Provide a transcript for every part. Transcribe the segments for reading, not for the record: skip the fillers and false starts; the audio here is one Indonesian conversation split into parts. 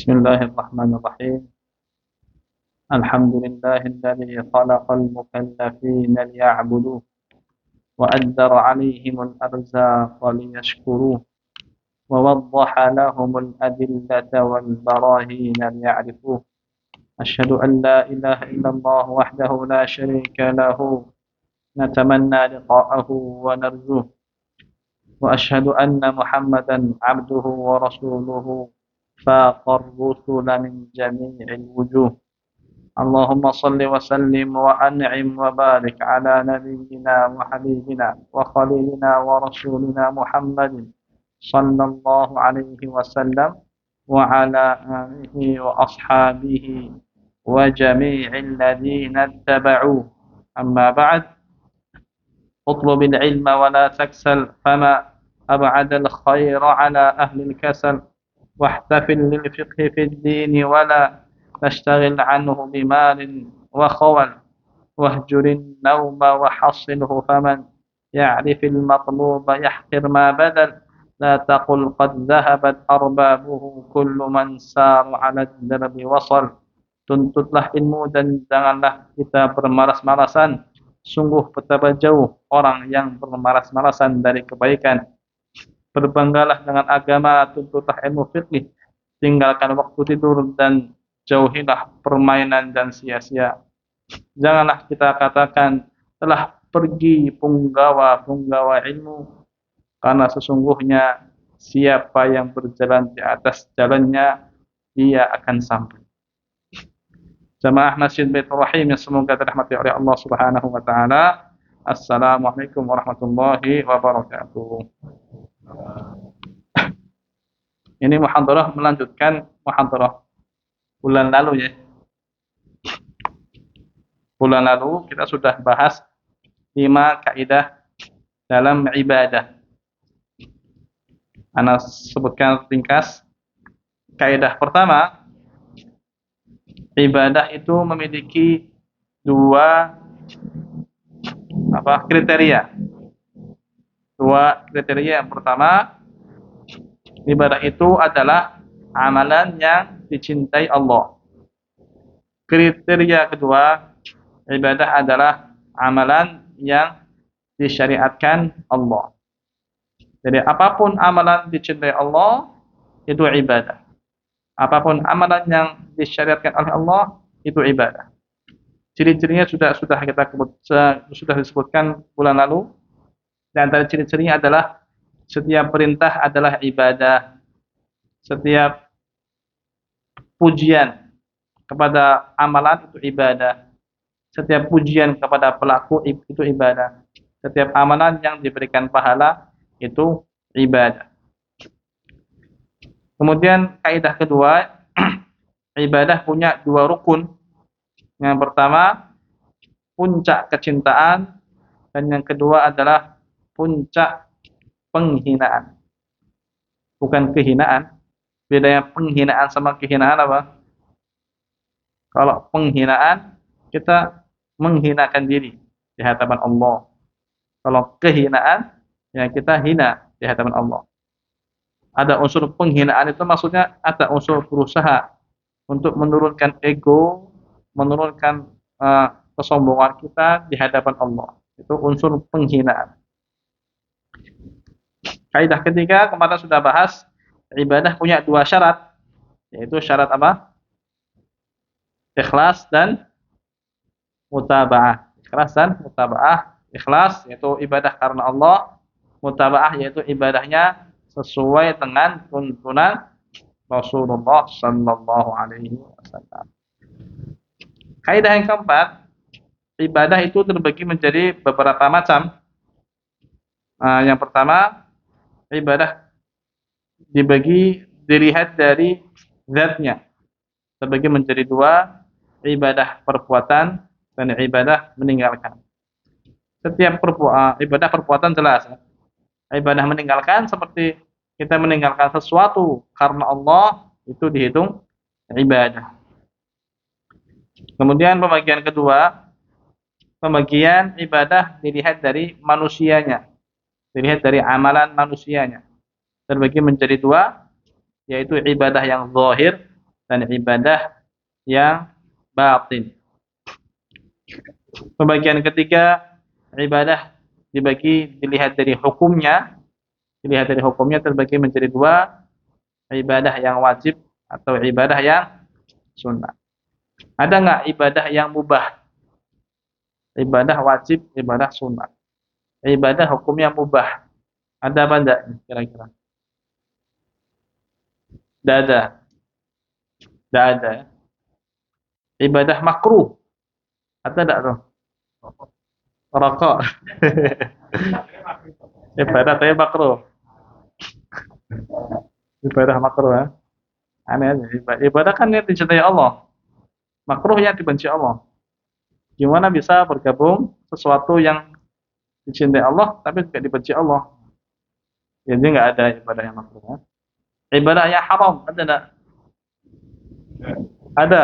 بسم الله الرحمن الرحيم. الحمد لله الذي خلق المكلفين ليعبدوه وأدر عليهم الأرزاق ليشكروه ووضح لهم الأدلة والبراهين ليعرفوه. أشهد أن لا إله إلا الله وحده لا شريك له نتمنى لقاءه ونرجوه، وأشهد أن محمدا عبده ورسوله فاق الرسل من جميع الوجوه. اللهم صل وسلم وأنعم وبارك على نبينا وحبيبنا وخليلنا ورسولنا محمد صلى الله عليه وسلم وعلى آله وأصحابه وجميع الذين اتبعوه. أما بعد، اطلب العلم ولا تكسل، فما أبعد الخير على أهل الكسل، واحتفل للفقه في الدين ولا تشتغل عنه بمال وخول، واهجر النوم وحصله، فمن يعرف المطلوب يحقر ما بدل. لا تقل قد ذهبت أربابه، كل من سار على الدرب وصل. Tuntutlah ilmu dan janganlah kita bermalas-malasan. Sungguh betapa jauh orang yang bermalas-malasan dari kebaikan. Berbanggalah dengan agama, tuntutlah ilmu fikih, tinggalkan waktu tidur dan jauhilah permainan dan sia-sia. Janganlah kita katakan telah pergi punggawa-punggawa ilmu, karena sesungguhnya siapa yang berjalan di atas jalannya, dia akan sampai. Jamaah Masjid Baitur Rahim yang semoga dirahmati oleh Allah Subhanahu wa taala. Assalamualaikum warahmatullahi wabarakatuh. Ini muhadarah melanjutkan muhadarah bulan lalu ya. Bulan lalu kita sudah bahas 5 kaidah dalam ibadah. Ana sebutkan ringkas. Kaidah pertama, ibadah itu memiliki 2 kriteria. 2 kriteria. Yang pertama, ibadah itu adalah amalan yang dicintai Allah. Kriteria kedua, ibadah adalah amalan yang disyariatkan Allah. Jadi apapun amalan dicintai Allah, itu ibadah. Apapun amalan yang disyariatkan oleh Allah, itu ibadah. Ciri-cirinya sudah disebutkan bulan lalu. Dan antara ciri-cirinya adalah setiap perintah adalah ibadah. Setiap pujian kepada amalan itu ibadah. Setiap pujian kepada pelaku itu ibadah. Setiap amalan yang diberikan pahala itu ibadah. Kemudian kaidah kedua, ibadah punya 2 rukun. Yang pertama, puncak kecintaan, dan yang kedua adalah puncak penghinaan. Bukan kehinaan. Bedanya penghinaan sama kehinaan apa? Kalau penghinaan, kita menghinakan diri di hadapan Allah. Kalau kehinaan, ya kita hina di hadapan Allah. Ada unsur penghinaan, itu maksudnya ada unsur berusaha untuk menurunkan ego, menurunkan kesombongan kita di hadapan Allah. Itu unsur penghinaan. Kaidah ketiga, kemarin sudah bahas, ibadah punya 2 syarat, yaitu syarat apa? Ikhlas dan mutaba'ah. Ikhlas dan mutaba'ah. Ikhlas yaitu ibadah karena Allah, mutaba'ah yaitu ibadahnya sesuai dengan tuntunan Rasulullah sallallahu alaihi wasallam. Kaidah yang keempat, ibadah itu terbagi menjadi beberapa macam. Yang pertama, ibadah dilihat dari zatnya. Terbagi menjadi 2, ibadah perbuatan dan ibadah meninggalkan. Setiap ibadah perbuatan jelas. Ibadah meninggalkan seperti kita meninggalkan sesuatu karena Allah, itu dihitung ibadah. Kemudian pembagian kedua, pembagian ibadah dilihat dari manusianya, dilihat dari amalan manusianya. Terbagi menjadi 2, yaitu ibadah yang zahir dan ibadah yang batin. Pembagian ketiga, ibadah dilihat dari hukumnya. Dilihat dari hukumnya terbagi menjadi dua, ibadah yang wajib atau ibadah yang sunnah. Ada nggak ibadah yang mubah? Ibadah wajib, ibadah sunnah. Ibadah hukumnya mubah. Ada apa enggak kira-kira? Tidak ada. Tidak ada. Ibadah makruh. Ada enggak tuh? Rokok. Ibadah tapi makruh. Ibadah makruh ya. Aneh aja. Ibadah kan yang dicintai Allah. Makruh yang dibenci Allah. Gimana bisa bergabung sesuatu yang dicintai Allah tapi juga dibenci Allah? Jadi nggak ada ibadah yang makruh ya. Ibadah yang haram ada enggak? Ada.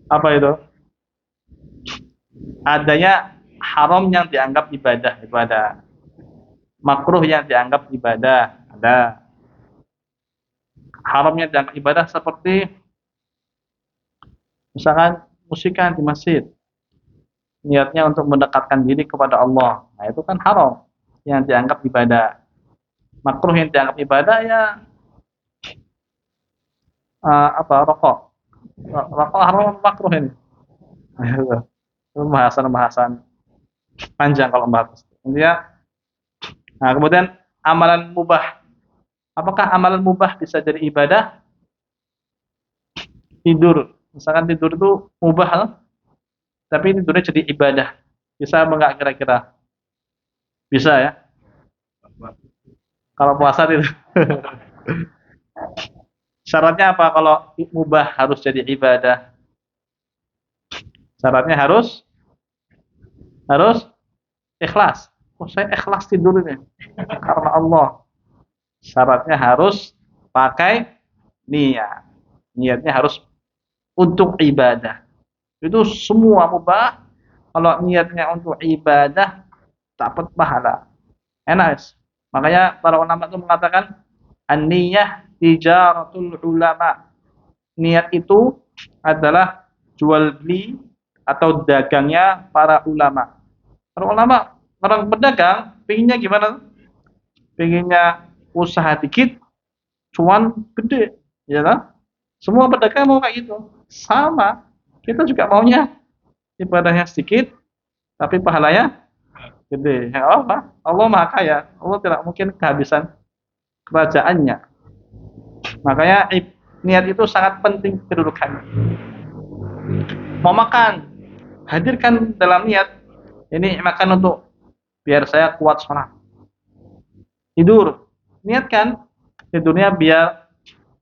Apa itu? Adanya haram yang dianggap ibadah. Makruh yang dianggap ibadah. Ada. Haram yang dianggap ibadah seperti misalkan musikan di masjid. Niatnya untuk mendekatkan diri kepada Allah. Nah, itu kan haram yang dianggap ibadah. Makruh yang dianggap ibadah ya rokok. Rokok haram makruh ini. Pembahasan panjang kalau membahas. Intinya, nah kemudian amalan mubah. Apakah amalan mubah bisa jadi ibadah? Tidur. Misalkan tidur itu mubah, tapi tidurnya jadi ibadah. Bisa enggak kira-kira? Bisa ya. Kalau puasa itu. Syaratnya apa kalau mubah harus jadi ibadah? Syaratnya harus ikhlas. Oh, saya ikhlas tidur ini karena Allah. Syaratnya harus pakai niat. Niatnya harus untuk ibadah. Itu semua mubah kalau niatnya untuk ibadah dapat pahala. Enak. Makanya para ulama itu mengatakan an-niyah tijaratul ulama. Niat itu adalah jual beli atau dagangnya para ulama. Para ulama, orang pedagang, pinginnya gimana? Pinginnya usaha dikit, cuan gede, ya kan? Semua pedagang mau kayak gitu. Sama, kita juga maunya ibadahnya sedikit, tapi pahalanya gede. Ya apa? Allah Maha Kaya. Allah tidak mungkin kehabisan kerajaannya. Makanya niat itu sangat penting kedudukannya. Mau makan, hadirkan dalam niat. Ini makan untuk biar saya kuat sholat. Tidur, niatkan tidurnya biar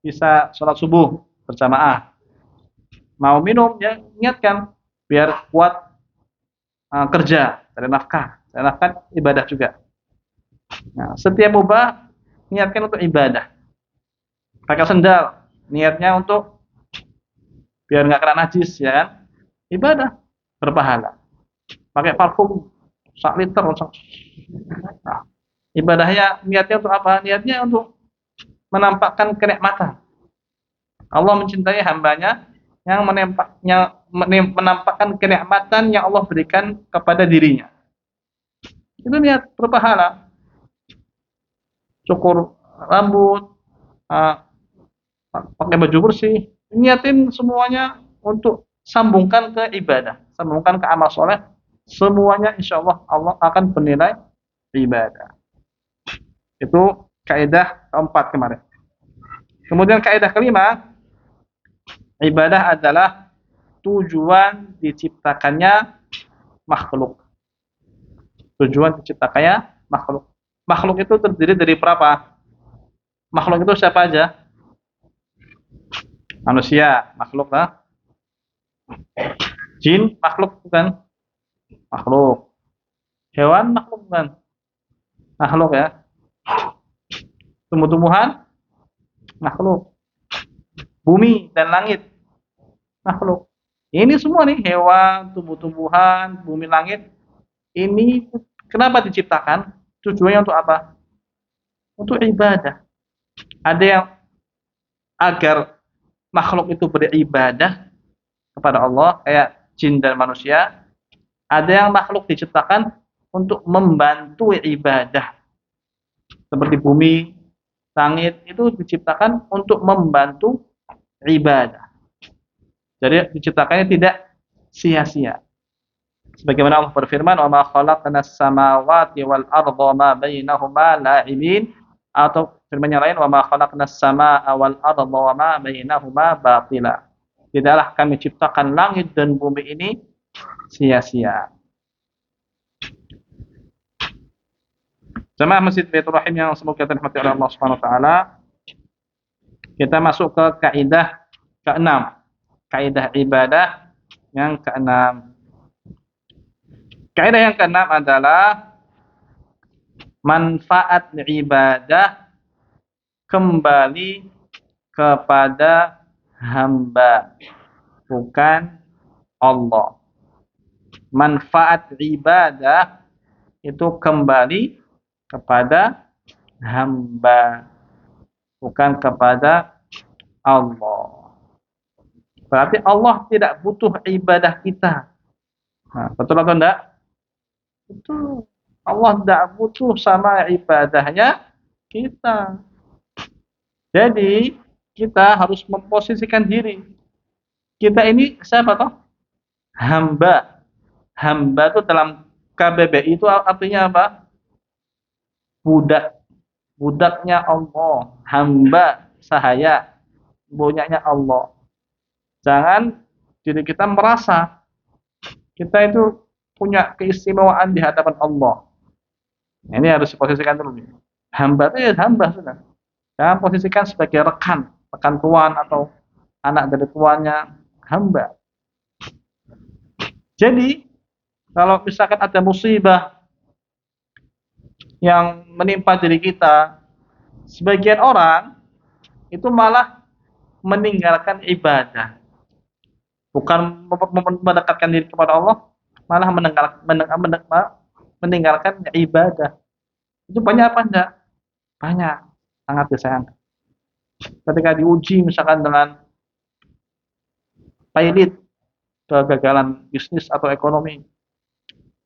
bisa sholat subuh berjamaah. Mau minum, ya niatkan biar kuat kerja, cari nafkah. Cari nafkah ibadah juga. Nah, setiap mubah niatkan untuk ibadah. Pakai sendal, niatnya untuk biar nggak kena najis, ya kan? Ibadah berpahala. Pakai parfum 1 liter, nah, ibadahnya niatnya untuk apa? Niatnya untuk menampakkan kenikmatan. Allah mencintai hambanya yang menampakkan kenikmatan yang Allah berikan kepada dirinya. Itu niat berpahala. Cukur rambut, pakai baju bersih, niatin semuanya untuk sambungkan ke ibadah, sambungkan ke amal soleh. Semuanya insya Allah Allah akan bernilai ibadah. Itu kaidah keempat kemarin. Kemudian kaidah kelima, ibadah adalah tujuan diciptakannya makhluk. Tujuan diciptakannya makhluk. Makhluk itu terdiri dari berapa? Makhluk itu siapa aja? Manusia, makhluk lah. Jin, makhluk bukan? Makhluk. Hewan, makhluk bukan? Makhluk ya. Tumbuh-tumbuhan, makhluk. Bumi dan langit, makhluk. Ini semua nih, hewan, tumbuh-tumbuhan, bumi, langit. Ini kenapa diciptakan? Tujuannya untuk apa? Untuk ibadah. Ada yang agar makhluk itu beribadah kepada Allah kayak jin dan manusia. Ada yang makhluk diciptakan untuk membantu ibadah. Seperti bumi, langit itu diciptakan untuk membantu ibadah. Jadi diciptakannya tidak sia-sia. Sebagaimana Allah berfirman, "Wa ma khalaqnas samawati wal arda ma bainahuma la'ibin." Atau firman yang lain, "Wa ma khalaqnas samaa wal arda wa ma bainahuma batila." Tidaklah kami ciptakan langit dan bumi ini sia-sia. Jemaah Masjid Baitur Rahim yang semoga dirahmati oleh Allah Subhanahu wa taala, kita masuk ke kaidah ke-6. Kaidah ibadah yang ke-6. Kaidah yang ke-6 adalah manfaat ibadah kembali kepada hamba, bukan Allah. Manfaat ibadah itu kembali kepada hamba, bukan kepada Allah. Berarti Allah tidak butuh ibadah kita. Nah, betul atau enggak? Betul. Allah tidak butuh sama ibadahnya kita. Jadi kita harus memposisikan diri. Kita ini siapa toh? Hamba. Hamba itu dalam KBBI itu artinya apa? Budak. Budaknya Allah. Hamba sahaya. Bonyaknya Allah. Jangan diri kita merasa kita itu punya keistimewaan di hadapan Allah. Ini harus diposisikan dulu. Hamba itu ya hamba sudah. Jangan posisikan sebagai rekan tuan atau anak dari tuannya, hamba. Jadi, kalau misalkan ada musibah yang menimpa diri kita, sebagian orang itu malah meninggalkan ibadah. Bukan mendekatkan diri kepada Allah, malah meninggalkan ibadah. Itu banyak apa enggak? Banyak, sangat disayangkan. Ketika diuji misalkan dengan pailit, kegagalan bisnis atau ekonomi,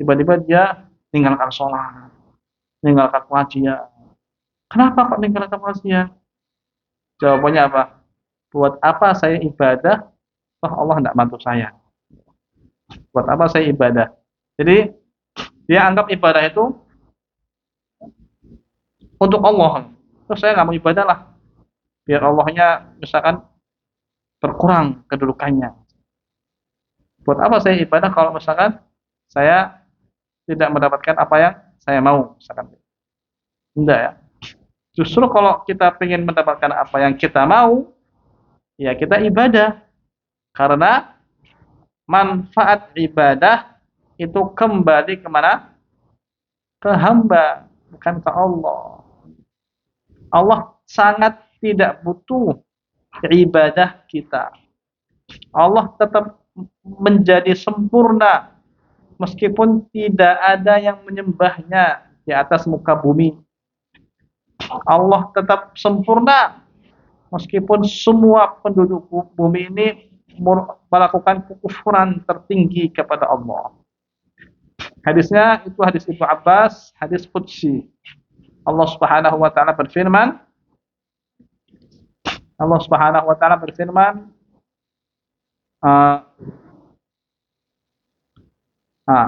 tiba-tiba dia meninggalkan sholat, meninggalkan pengajian. Kenapa kok meninggalkan pengajian? Jawabannya apa? Buat apa saya ibadah? Oh, Allah tidak bantu saya. Buat apa saya ibadah? Jadi dia anggap ibadah itu untuk Allah. Terus saya nggak mau ibadah lah, biar Allahnya misalkan berkurang kedudukannya. Buat apa saya ibadah kalau misalkan saya tidak mendapatkan apa yang saya mau, misalkan. Enggak ya. Justru kalau kita ingin mendapatkan apa yang kita mau, ya kita ibadah. Karena manfaat ibadah itu kembali kemana? Ke hamba, bukan ke Allah. Allah sangat tidak butuh ibadah kita. Allah tetap menjadi sempurna meskipun tidak ada yang menyembahnya di atas muka bumi. Allah tetap sempurna meskipun semua penduduk bumi ini melakukan kekufuran tertinggi kepada Allah. Hadisnya itu hadis Ibnu Abbas, hadis qudsi. Allah Subhanahu wa taala berfirman,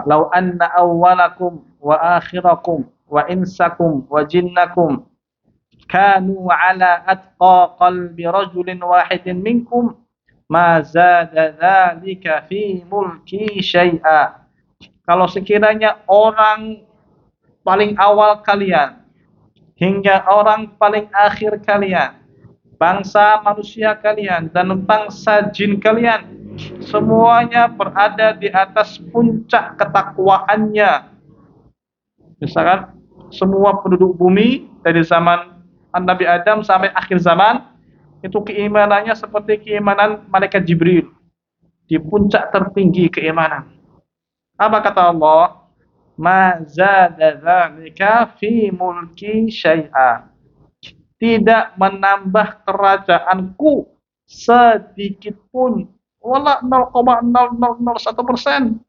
"Lau anna awwalakum wa akhirakum wa insakum wa jinnakum kanu ala atqa qalbi rajulin wahidin minkum ma zada dzalika fi mulki syai'a." Kalau sekiranya orang paling awal kalian hingga orang paling akhir kalian, bangsa manusia kalian dan bangsa jin kalian, semuanya berada di atas puncak ketakwaannya. Misalkan semua penduduk bumi dari zaman Nabi Adam sampai akhir zaman, itu keimanannya seperti keimanan malaikat Jibril, di puncak tertinggi keimanan. Apa kata Allah? Ma zada dzalika fi mulki syai'a. Tidak menambah kerajaanku sedikit pun, wala 0,0001%,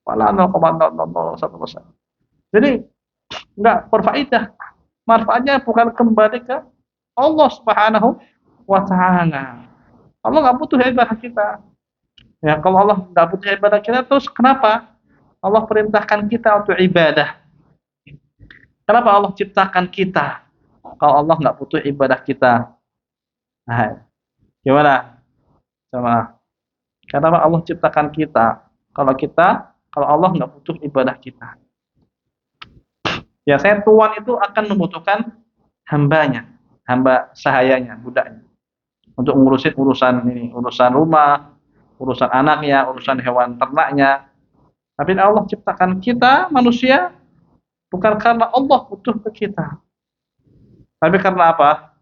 wala 0,0001%. Jadi enggak berfaedah. Manfaatnya bukan kembali ke Allah Subhanahu wa taala. Allah enggak butuh ibadah kita. Ya, kalau Allah enggak butuh ibadah kita, terus kenapa Allah perintahkan kita untuk ibadah? Kenapa Allah ciptakan kita? Kalau Allah enggak butuh ibadah kita. Nah, gimana? Sama. Kenapa Allah ciptakan kita? Kalau Allah enggak butuh ibadah kita. Ya, Tuhan itu akan membutuhkan hambanya, hamba sahayanya, budaknya, untuk ngurusin urusan rumah, urusan anaknya, urusan hewan ternaknya. Tapi Allah ciptakan kita manusia bukan karena Allah butuh ke kita, tapi karena apa?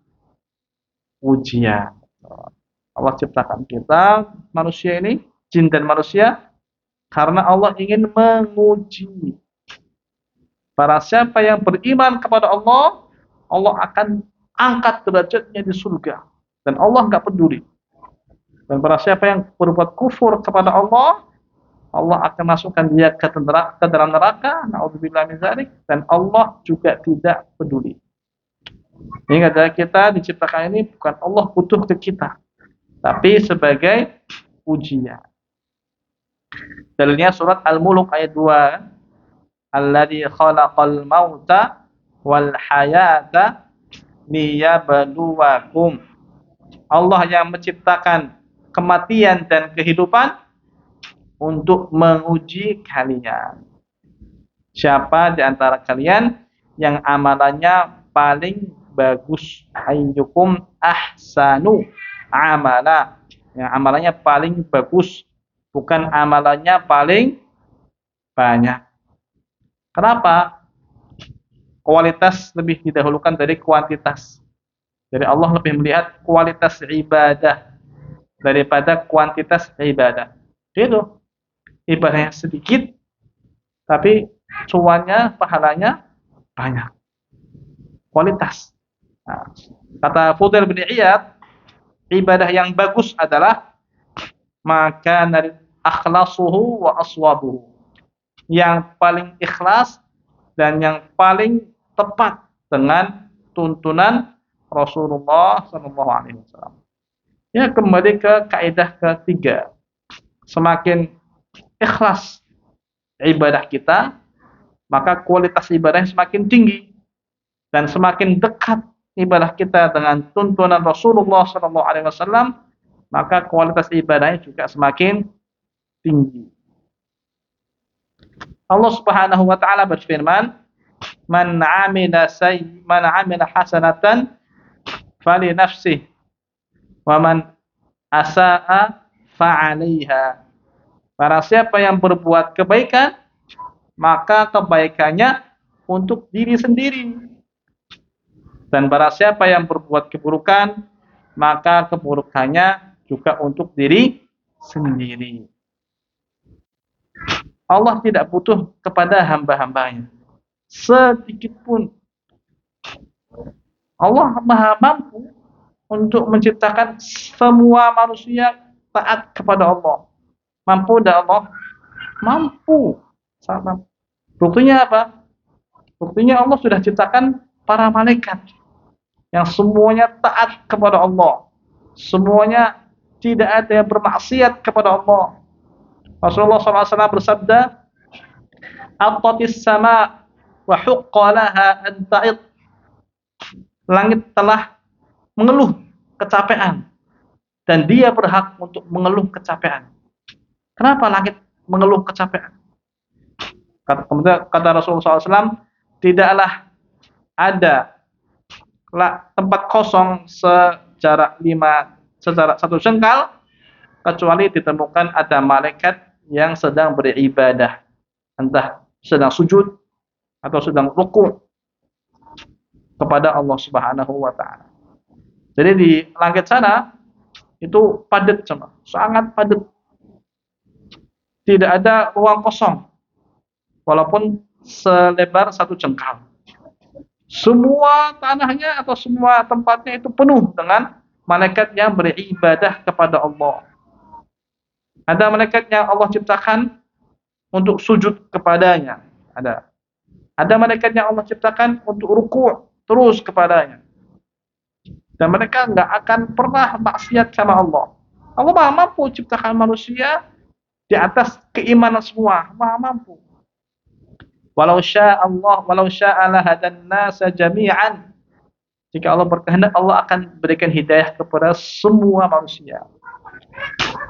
Ujian. Allah ciptakan kita manusia ini, jin dan manusia, karena Allah ingin menguji. Barang siapa yang beriman kepada Allah, Allah akan angkat derajatnya di surga. Dan Allah enggak peduli. Dan barang siapa yang berbuat kufur kepada Allah, Allah akan masukkan dia ke dalam neraka, naudzubillah min dzalik, dan Allah juga tidak peduli. Ingat, kita diciptakan ini bukan Allah butuh ke kita, tapi sebagai ujian. Dalilnya surat Al-Mulk ayat 2. Alladzi khalaqal mauta wal hayata liyabluwakum. Allah yang menciptakan kematian dan kehidupan untuk menguji kalian. Siapa di antara kalian yang amalannya paling bagus? Ayyukum ahsanu amala. Yang amalannya paling bagus, bukan amalannya paling banyak. Kenapa? Kualitas lebih didahulukan dari kuantitas. Jadi Allah lebih melihat kualitas ibadah daripada kuantitas ibadah. Itu ibadahnya sedikit, tapi cuannya, pahalanya banyak. Kualitas. Nah, kata Fudail bin Iyad, ibadah yang bagus adalah maka dari akhlasuhu wa aswabuhu. Yang paling ikhlas dan yang paling tepat dengan tuntunan Rasulullah SAW. Ya, kembali ke kaidah ketiga. Semakin ikhlas ibadah kita, maka kualitas ibadahnya semakin tinggi. Dan semakin dekat ibadah kita dengan tuntunan Rasulullah SAW, maka kualitas ibadahnya juga semakin tinggi. Allah Subhanahu wa taala berfirman, "Man 'amila hasanatan fali nafsihi wa man asaa fa 'alaiha." Barang siapa yang berbuat kebaikan, maka kebaikannya untuk diri sendiri. Dan barang siapa yang berbuat keburukan, maka keburukannya juga untuk diri sendiri. Allah tidak butuh kepada hamba-hambanya sedikit pun. Allah Maha mampu untuk menciptakan semua manusia taat kepada Allah. Mampu dan Allah mampu. Sama. Buktinya apa? Buktinya Allah sudah ciptakan para malaikat yang semuanya taat kepada Allah. Semuanya tidak ada yang bermaksiat kepada Allah. Rasulullah SAW bersabda, "Attatis sama wa huqqalaha an ta'id." Langit telah mengeluh kecapean dan dia berhak untuk mengeluh kecapean. Kenapa langit mengeluh kecapean? Kata Rasulullah SAW, tidaklah ada tempat kosong sejarak 1 jengkal kecuali ditemukan ada malaikat yang sedang beribadah, entah sedang sujud atau sedang rukuk kepada Allah Subhanahu wa taala. Jadi di langit sana itu padat, sangat padat. Tidak ada ruang kosong walaupun selebar 1 jengkal. Semua tanahnya atau semua tempatnya itu penuh dengan malaikat yang beribadah kepada Allah. Ada malaikat yang Allah ciptakan untuk sujud kepadanya. Ada malaikat yang Allah ciptakan untuk ruku' terus kepadanya. Dan mereka enggak akan pernah maksiat sama Allah. Allah Maha mampu ciptakan manusia di atas keimanan semua, Maha mampu. Walau syaa lahadan nasa jami'an. Jika Allah berkehendak, Allah akan berikan hidayah kepada semua manusia.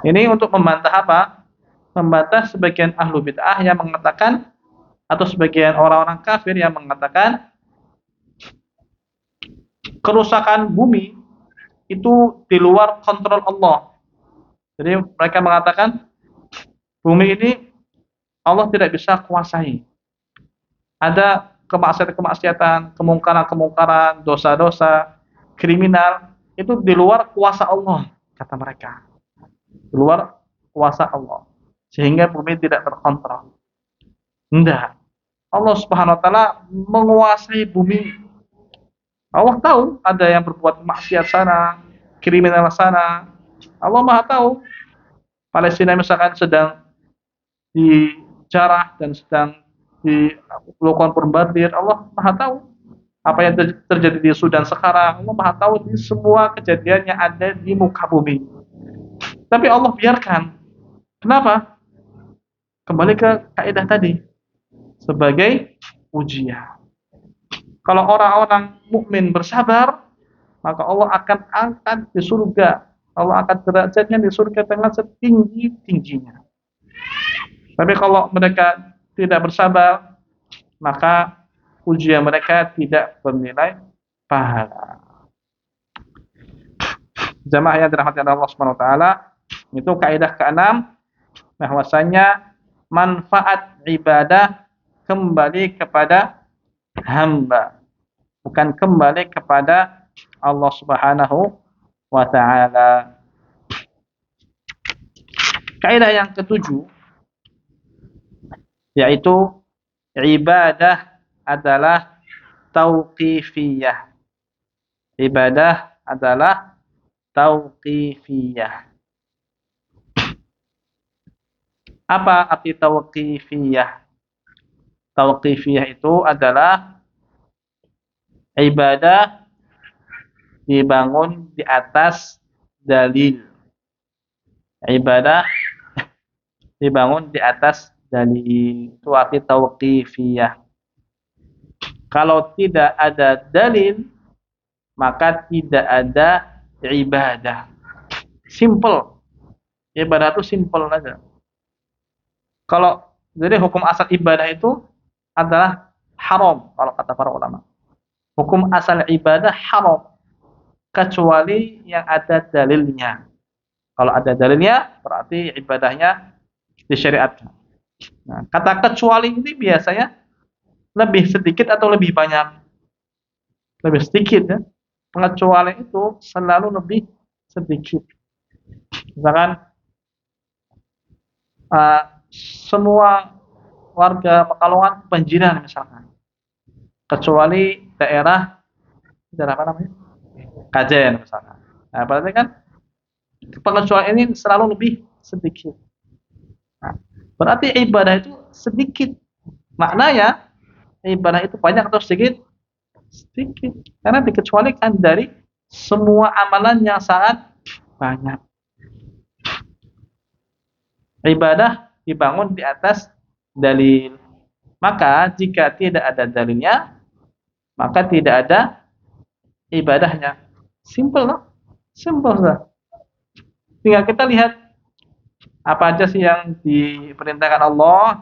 Ini untuk membantah apa? Membantah sebagian ahlu bid'ah yang mengatakan, atau sebagian orang-orang kafir yang mengatakan kerusakan bumi itu di luar kontrol Allah. Jadi mereka mengatakan bumi ini Allah tidak bisa kuasai. Ada kemaksiatan, kemungkaran, dosa-dosa, kriminal, itu di luar kuasa Allah, kata mereka. Di luar kuasa Allah. Sehingga bumi tidak terkontrol. Enggak. Allah Subhanahu wa taala menguasai bumi. Allah tahu ada yang berbuat maksiat sana, kriminal sana. Allah Maha tahu. Palestina misalkan sedang dijarah dan sedang dilakukan bombardir, Allah Maha tahu. Apa yang terjadi di Sudan sekarang, Allah Maha tahu di semua kejadian yang ada di muka bumi. Tapi Allah biarkan. Kenapa? Kembali ke kaidah tadi. Sebagai ujian. Kalau orang-orang mukmin bersabar, maka Allah akan angkat di surga. Allah akan derajatnya di surga dengan setinggi-tingginya. Tapi kalau mereka tidak bersabar, maka ujian mereka tidak bernilai pahala. Jamaah yang dirahmati Allah Subhanahu wa taala, itu kaidah ke-6, bahwasanya manfaat ibadah kembali kepada hamba, bukan kembali kepada Allah Subhanahu wa taala. Kaidah yang ke-7 yaitu ibadah adalah tauqifiyah. Ibadah adalah tauqifiyah. Apa arti tauqifiyah? Tauqifiyah itu adalah ibadah dibangun di atas dalil. Ibadah dibangun di atas dalil. Itu arti tauqifiyah. Kalau tidak ada dalil, maka tidak ada ibadah. Simple. Ibadah itu simple aja. Jadi hukum asal ibadah itu adalah haram kalau kata para ulama. Hukum asal ibadah haram kecuali yang ada dalilnya. Kalau ada dalilnya berarti ibadahnya disyariatkan. Nah, kata kecuali ini biasanya lebih sedikit atau lebih banyak? Lebih sedikit ya. Pengecualian itu selalu lebih sedikit. Misalkan semua warga Pekalongan kebanjiran misalkan, kecuali daerah apa namanya, Kajen misalkan. Nah, berarti kan pengecualian ini selalu lebih sedikit. Nah, berarti ibadah itu sedikit. Maknanya ibadah itu banyak atau sedikit? Sedikit. Karena dikecualikan dari semua amalan yang sangat banyak. Ibadah dibangun di atas dalil. Maka jika tidak ada dalilnya, maka tidak ada ibadahnya. Simple loh. Simple lah. Tinggal kita lihat apa aja sih yang diperintahkan Allah,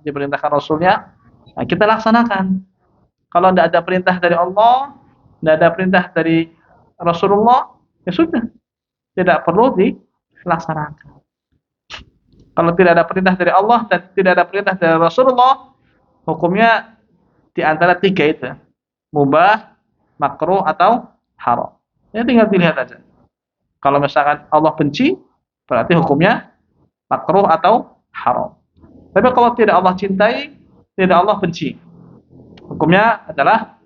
diperintahkan Rasulnya, nah kita laksanakan. Kalau tidak ada perintah dari Allah, tidak ada perintah dari Rasulullah, ya sudah, tidak perlu dilaksanakan. Kalau tidak ada perintah dari Allah dan tidak ada perintah dari Rasulullah, hukumnya di antara tiga itu, mubah, makruh atau haram. Ya tinggal dilihat aja. Kalau misalkan Allah benci, berarti hukumnya makruh atau haram. Tapi kalau tidak Allah cintai, tidak Allah benci, hukumnya adalah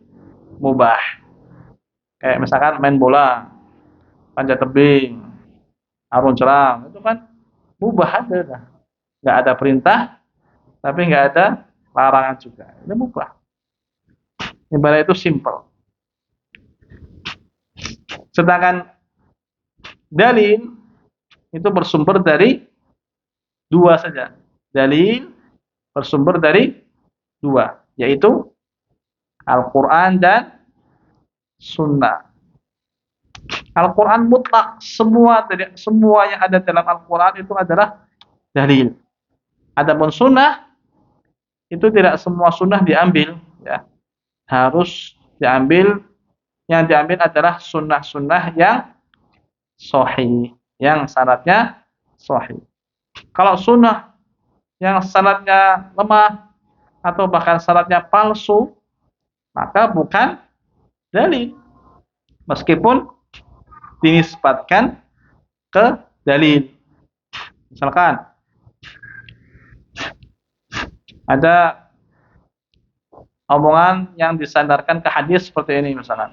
mubah. Kayak misalkan main bola. panjat tebing, arung jeram, itu kan mubah aja dah. Nggak ada perintah, tapi nggak ada larangan juga. Ini mubah. Ibadah itu simple. Sedangkan dalil itu bersumber dari dua saja. Dalil bersumber dari dua, yaitu Al-Quran dan Sunnah. Al-Quran mutlak, semua yang ada dalam Al-Quran itu adalah dalil. Adapun Sunnah itu tidak semua Sunnah diambil, ya. Harus diambil, yang diambil adalah Sunnah-Sunnah yang sahih, yang syaratnya sahih. Kalau Sunnah yang syaratnya lemah atau bahkan syaratnya palsu, maka bukan dalil, meskipun dinisbatkan ke dalil. Misalkan ada omongan yang disandarkan ke hadis seperti ini, misalkan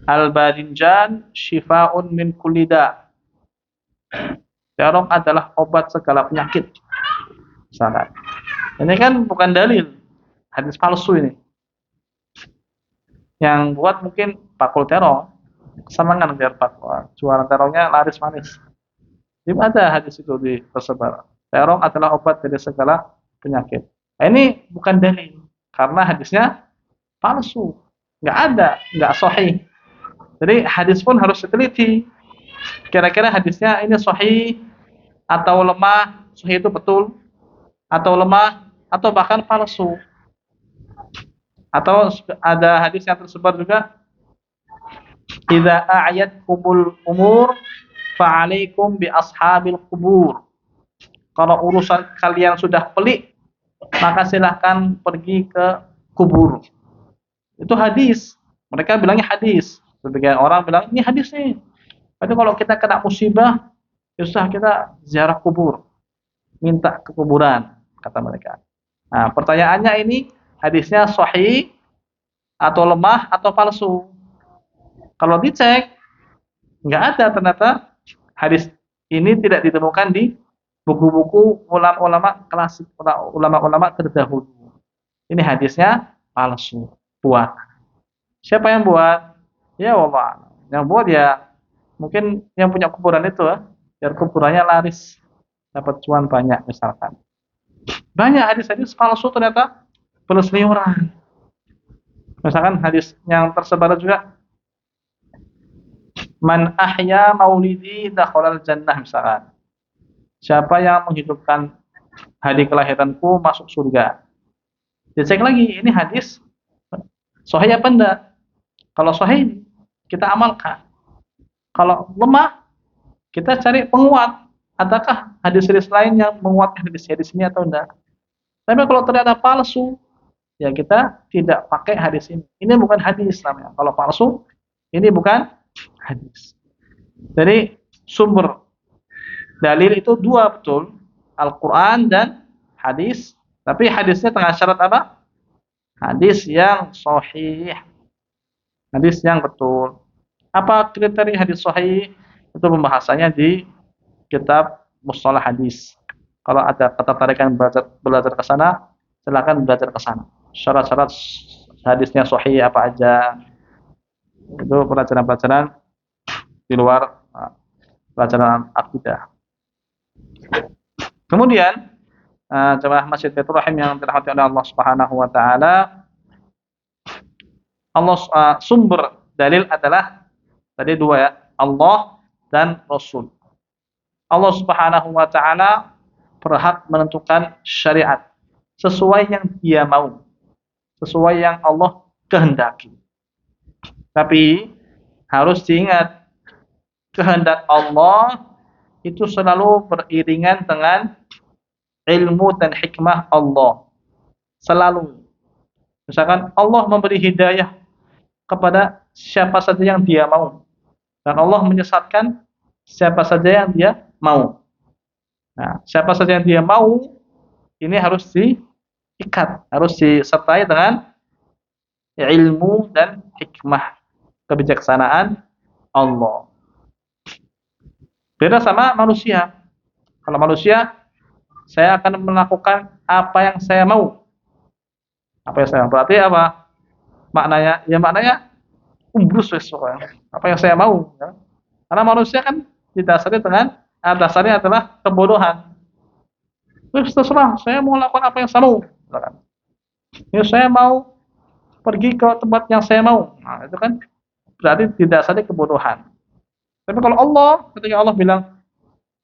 al-badinjan syifa'un min kulli da'. Terong adalah obat segala penyakit. Misalkan. Ini kan bukan dalil, hadis palsu ini. Yang buat mungkin pakul terong, kesenangan biar pakul, jualan terongnya laris manis. Di mana hadis itu tersebar? Terong adalah obat dari segala penyakit. Nah, ini bukan dalil, karena hadisnya palsu, nggak ada, nggak sahih. Jadi hadis pun harus diteliti. Kira-kira hadisnya ini sahih atau lemah, sahih itu betul, atau lemah, atau bahkan palsu. Atau ada hadis yang tersebar juga, idza a'yatkumul umur fa'alaikum bi ashabil qubur. Kalau urusan kalian sudah pelik, maka silahkan pergi ke kubur. Itu hadis. Mereka bilangnya hadis. Sebagian orang bilang ini hadis nih. Tapi kalau kita kena musibah, susah kita ziarah kubur, minta ke kuburan, kata mereka. Nah, pertanyaannya ini hadisnya sahih atau lemah atau palsu? Kalau dicek, nggak ada, ternyata hadis ini tidak ditemukan di buku-buku ulama-ulama klasik, ulama-ulama terdahulu. Ini hadisnya palsu, buat. Siapa yang buat? Ya Allah. Yang buat ya mungkin yang punya kuburan itu, biar kuburannya laris, dapat cuan banyak misalkan. Banyak hadis-hadis palsu ternyata berseliweran. Misalkan hadis yang tersebar juga, man ahya maulidi dakhalal jannah, misalkan. Siapa yang menghidupkan hari kelahiranku masuk surga. Dicek lagi, ini hadis sahih apa enggak? Kalau sahih, kita amalkan. Kalau lemah, kita cari penguat. Adakah hadis-hadis lain yang menguatkan hadis-hadis ini atau enggak? Tapi kalau ternyata palsu, ya kita tidak pakai hadis ini. Ini bukan hadis namanya. Kalau palsu, ini bukan hadis. Jadi sumber dalil itu dua, betul, Al-Quran dan hadis. Tapi hadisnya tengah syarat apa? Hadis yang sahih, hadis yang betul. Apa kriteria hadis sahih? Itu pembahasannya di kitab Mustalah Hadis. Kalau ada ketertarikan belajar ke sana, silakan belajar ke sana. Syarat-syarat hadisnya sahih apa aja? Itu pelajaran-pelajaran di luar pelajaran akidah. Kemudian jemaah Masjid Baitur Rahim yang dirahmati oleh Allah Subhanahu wa taala, sumber dalil adalah tadi dua, ya, Allah dan Rasul. Allah Subhanahu wa taala berhak menentukan syariat sesuai yang Dia mau, sesuai yang Allah kehendaki. Tapi harus diingat, kehendak Allah itu selalu beriringan dengan ilmu dan hikmah Allah. Selalu. Misalkan Allah memberi hidayah kepada siapa saja yang Dia mau, dan Allah menyesatkan siapa saja yang Dia mau. Nah, siapa saja yang Dia mau, ini harus diikat, harus disertai dengan ilmu dan hikmah, kebijaksanaan Allah. Beda sama manusia. Kalau manusia, saya akan melakukan apa yang saya mau. Apa yang saya mau. Berarti apa? Maknanya, ya maknanya umbrus wes pokoknya. Apa yang saya mau. Ya. Karena manusia kan didasari dengan dasarnya adalah kebodohan. Terus terserah, saya mau lakukan apa yang saya mau. Ya, saya mau pergi ke tempat yang saya mau. Nah, itu kan berarti didasari kebodohan. Tapi kalau Allah, ketika Allah bilang,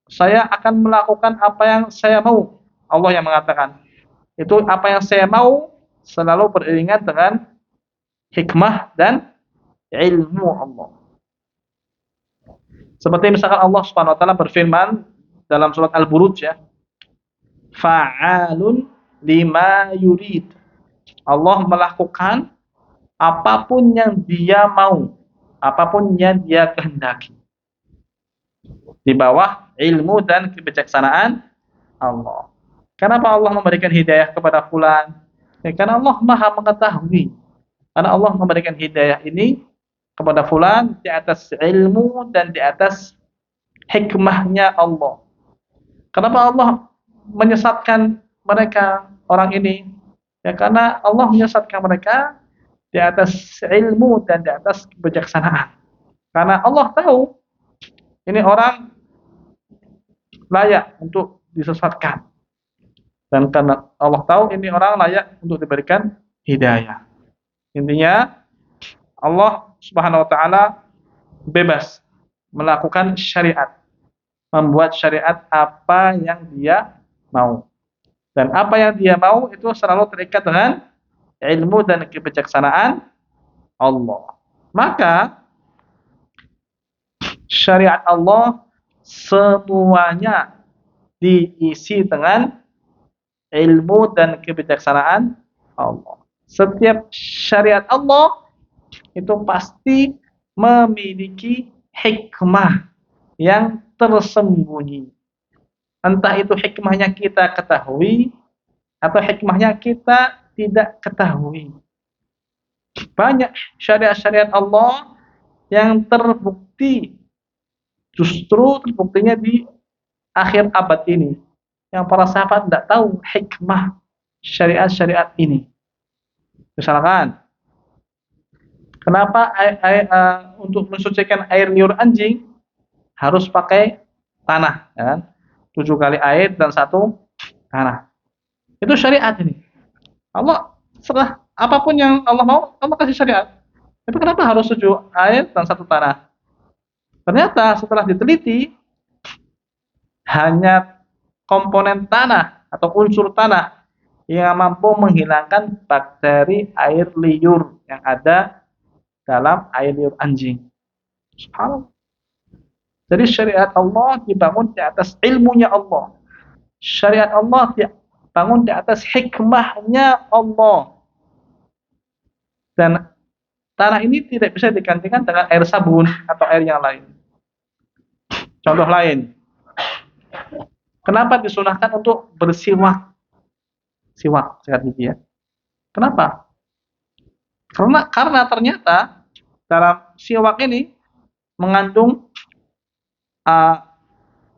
saya akan melakukan apa yang saya mau. Allah yang mengatakan. Itu apa yang saya mau selalu beriringan dengan hikmah dan ilmu Allah. Seperti misalkan Allah Subhanahu wa taala berfirman dalam surat Al-Buruj ya. Fa'alun lima yurid. Allah melakukan apapun yang Dia mau, apapun yang Dia kehendaki. Di bawah ilmu dan kebijaksanaan Allah. Kenapa Allah memberikan hidayah kepada fulan? Ya, karena Allah Maha mengetahui. Karena Allah memberikan hidayah ini kepada fulan di atas ilmu dan di atas hikmahnya Allah. Kenapa Allah menyesatkan mereka orang ini? Ya karena Allah menyesatkan mereka di atas ilmu dan di atas kebijaksanaan. Karena Allah tahu ini orang layak untuk disesatkan. Dan karena Allah tahu ini orang layak untuk diberikan hidayah. Intinya Allah Subhanahu wa taala bebas melakukan syariat, membuat syariat apa yang Dia mau. Dan apa yang Dia mau itu selalu terikat dengan ilmu dan kebijaksanaan Allah. Maka syariat Allah semuanya diisi dengan ilmu dan kebijaksanaan Allah. Setiap syariat Allah itu pasti memiliki hikmah yang tersembunyi. Entah itu hikmahnya kita ketahui atau hikmahnya kita tidak ketahui. Banyak syariat-syariat Allah yang terbukti, justru terbuktinya di akhir abad ini. Yang para sahabat tidak tahu hikmah syariat-syariat ini. Misalkan, kenapa untuk mensucikan air liur anjing harus pakai tanah, ya kan? 7 kali air dan 1 tanah. Itu syariat ini. Allah serah apapun yang Allah mau, Allah kasih syariat. Tapi kenapa harus 7 air dan 1 tanah? Ternyata setelah diteliti, hanya komponen tanah atau unsur tanah yang mampu menghilangkan bakteri air liur yang ada dalam air liur anjing. Subhanallah. Jadi syariat Allah dibangun di atas ilmunya Allah. Syariat Allah dibangun di atas hikmahnya Allah. Dan tanah ini tidak bisa digantikan dengan air sabun atau air yang lain. Contoh lain. Kenapa disunahkan untuk bersiwak? Siwak, sikat gigi ya. Kenapa? Karena ternyata dalam siwak ini mengandung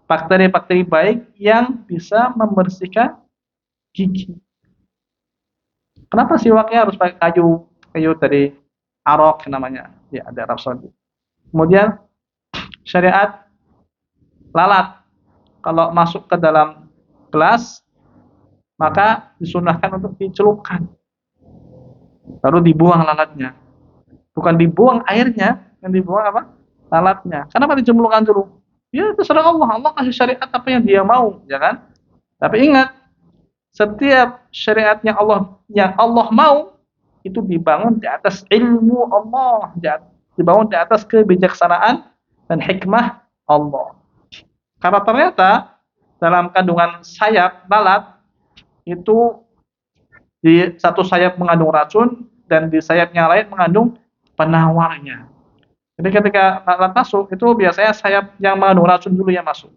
bakteri-bakteri baik yang bisa membersihkan gigi. Kenapa siwaknya harus pakai kayu dari arok namanya, ya ada Arab Saudi. Kemudian syariat lalat, kalau masuk ke dalam gelas maka disunahkan untuk dicelupkan, lalu dibuang lalatnya. Bukan dibuang airnya, yang dibuang apa? Lalatnya. Kenapa dijemurkan dulu? Ya terserah Allah. Allah kasih syariat apa yang Dia mau, ya kan? Tapi ingat, setiap syariat yang Allah mau itu dibangun di atas ilmu Allah, dibangun di atas kebijaksanaan dan hikmah Allah. Karena ternyata dalam kandungan sayap lalat itu di satu sayap mengandung racun dan di sayap yang lain mengandung penawarnya. Jadi ketika lalat masuk itu biasanya sayap yang mengandung racun dulu yang masuk.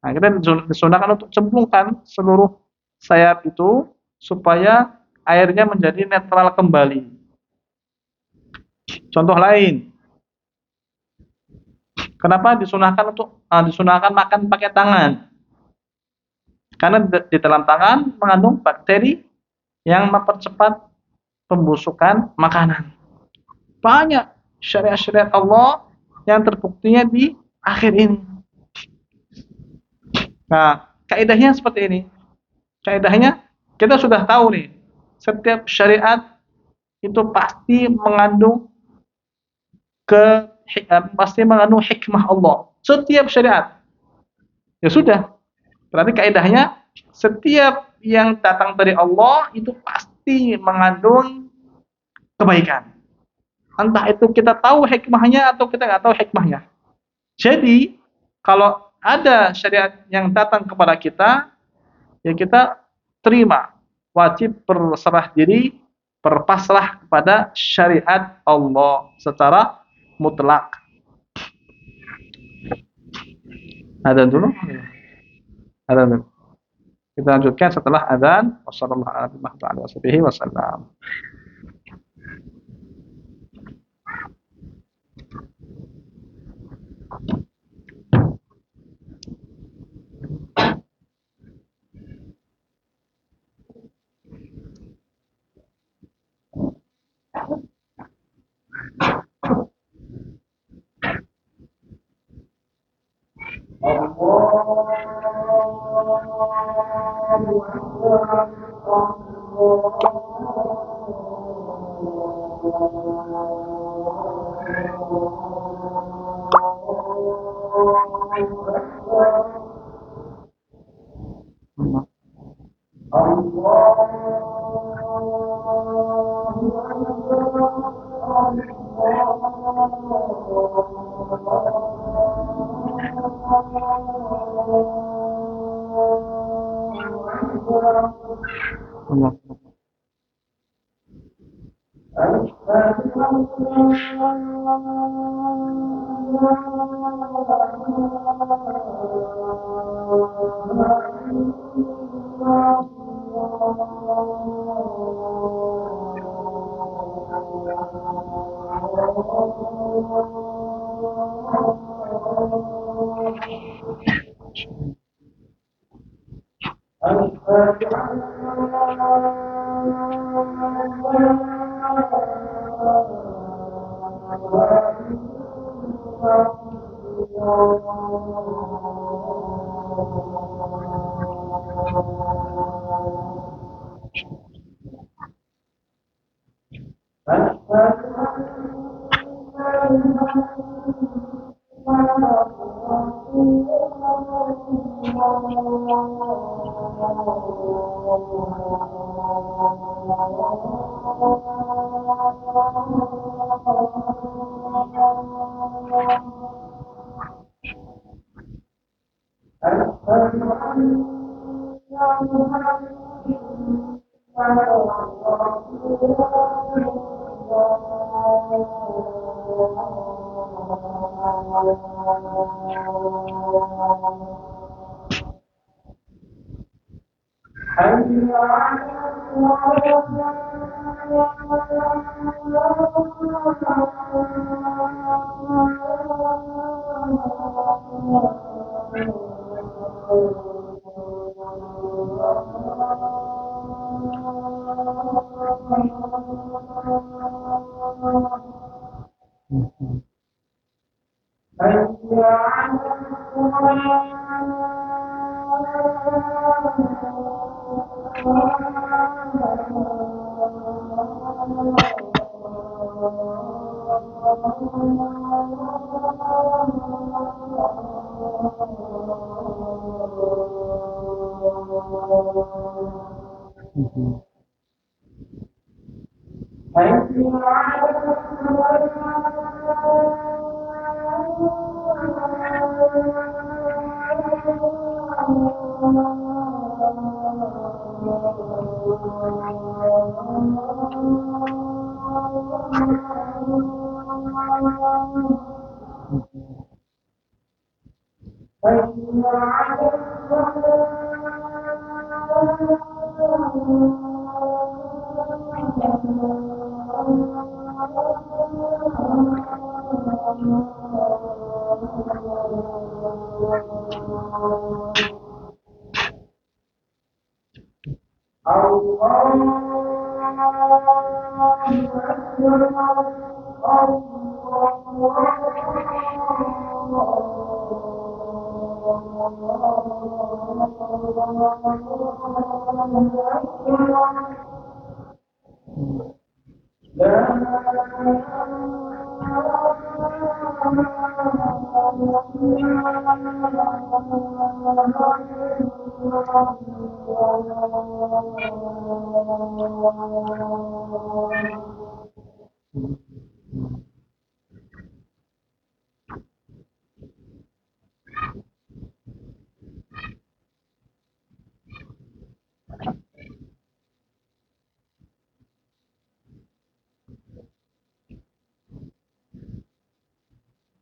Nah, kita disunahkan untuk cemplungkan seluruh sayap itu supaya airnya menjadi netral kembali. Contoh lain, Kenapa disunahkan makan pakai tangan? Karena di dalam tangan mengandung bakteri yang mempercepat pembusukan makanan. Banyak syariat-syariat Allah yang terbuktinya di akhir ini. Nah, kaidahnya seperti ini. Kaidahnya kita sudah tahu nih, setiap syariat itu pasti mengandung hikmah Allah. Setiap syariat. Ya sudah. Berarti kaidahnya setiap yang datang dari Allah itu pasti mengandung kebaikan. Entah itu kita tahu hikmahnya atau kita nggak tahu hikmahnya. Jadi, kalau ada syariat yang datang kepada kita, ya kita terima. Wajib berserah diri, berpasrah kepada syariat Allah secara mutlak. Ada dulu? Ada dulu. Kita lanjutkan setelah adzan. Wassallallahu alaihi wasallam.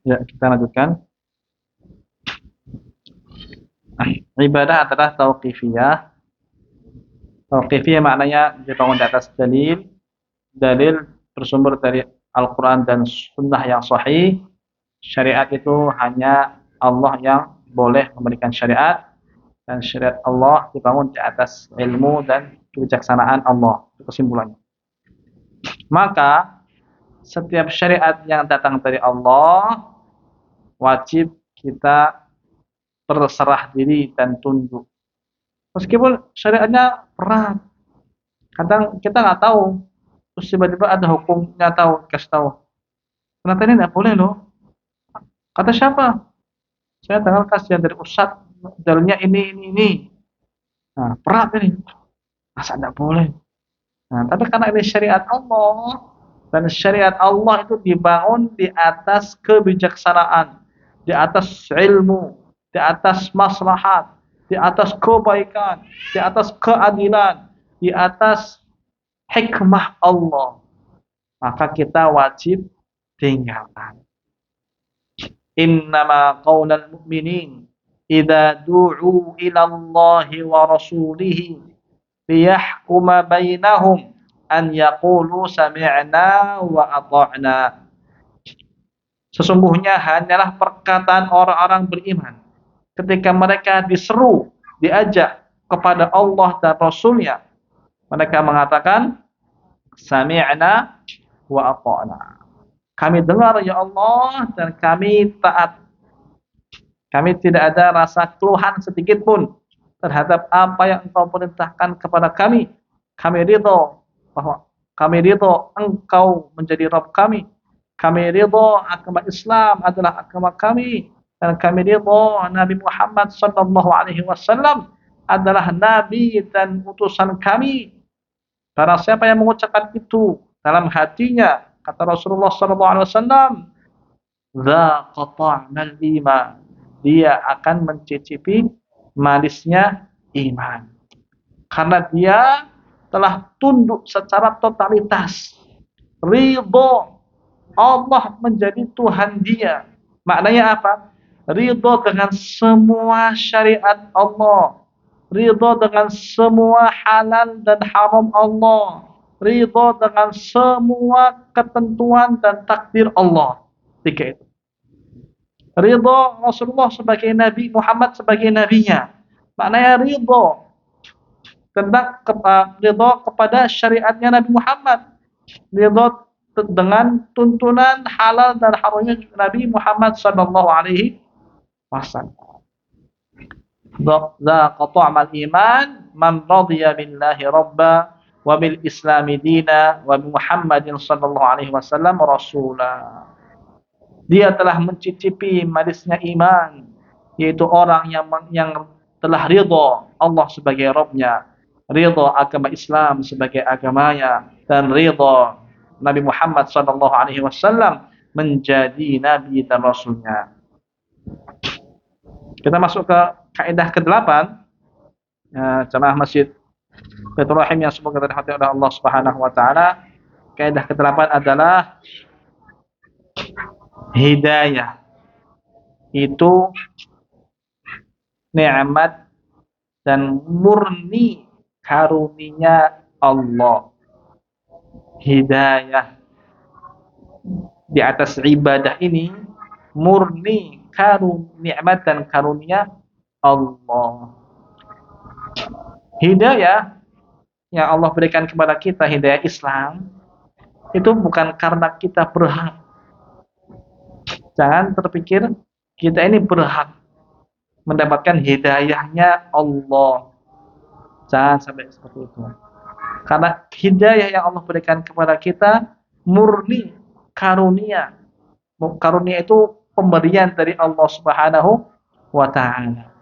Ya, kita lanjutkan. Ibadah adalah tauqifiyah. Tauqifiyah maknanya dibangun di atas dalil. Dalil bersumber dari Al-Quran dan Sunnah yang sahih. Syariat itu hanya Allah yang boleh memberikan syariat. Dan syariat Allah dibangun di atas ilmu dan kebijaksanaan Allah. Itu kesimpulannya. Maka setiap syariat yang datang dari Allah wajib kita berserah diri dan tunduk. Meskipun syariatnya berat, kadang kita nggak tahu, terus tiba-tiba ada hukumnya tahu, kasih tahu. Ternyata ini nggak boleh loh. Kata siapa? Saya dengar kajian dari Ustadz, dalilnya ini. Nah, berat ini. Masa nggak boleh? Nah, tapi karena ini syariat Allah, dan syariat Allah itu dibangun di atas kebijaksanaan, di atas ilmu, di atas maslahat, di atas kebaikan, di atas keadilan, di atas hikmah Allah. Maka kita wajib tinggalkan. Innama qaulal mu'minin idza du'u ila Allahi wa rasulihi liyahkuma bainahum an yaqulu sami'na wa ata'na. Sesungguhnya hanyalah perkataan orang-orang beriman ketika mereka diseru, diajak kepada Allah dan Rasulnya, mereka mengatakan sami'na wa ata'na. Kami dengar ya Allah dan kami taat. Kami tidak ada rasa keluhan sedikit pun terhadap apa yang Engkau perintahkan kepada kami. Kami ridho bahwa kami ridho Engkau menjadi Rabb kami. Kami ridho agama Islam adalah agama kami, dan kami ridho Nabi Muhammad sallallahu alaihi wasallam adalah nabi dan utusan kami. Barang siapa yang mengucapkan itu dalam hatinya, kata Rasulullah sallallahu alaihi wasallam, dzaqa ta'mal iman. Dia akan mencicipi manisnya iman. Karena dia telah tunduk secara totalitas. Ridho Allah menjadi Tuhan dia. Maknanya apa? Ridho dengan semua syariat Allah. Ridho dengan semua halal dan haram Allah. Ridho dengan semua ketentuan dan takdir Allah. Tiga itu. Ridho Rasulullah sebagai Nabi, Muhammad sebagai nabinya. Maknanya ridho tentang ridho kepada syariatnya Nabi Muhammad. Ridho dengan tuntunan halal dan haramnya Nabi Muhammad sallallahu alaihi wasallam. Dzaqa ta'mal iman man radiya billahi rabba wa bil islami dina wa bi Muhammadin sallallahu alaihi wasallam rasula. Dia telah mencicipi manisnya iman, yaitu orang yang telah ridho Allah sebagai Rabb-nya, ridho agama Islam sebagai agamanya, dan ridho Nabi Muhammad sallallahu alaihi wasallam menjadi nabi dan rasulnya. Kita masuk ke kaidah ke-8. Jemaah Masjid Baitur Rahim yang semoga dirahmati oleh Allah Subhanahu wa taala. Kaidah ke-8 adalah hidayah itu nikmat dan murni karunia Allah. Hidayah di atas ibadah ini murni nikmat dan karunia Allah. Hidayah yang Allah berikan kepada kita, hidayah Islam, itu bukan karena kita berhak. Jangan terpikir kita ini berhak mendapatkan hidayahnya Allah. Jangan sampai seperti itu. Karena hidayah yang Allah berikan kepada kita murni karunia. Karunia itu pemberian dari Allah Subhanahu wa taala.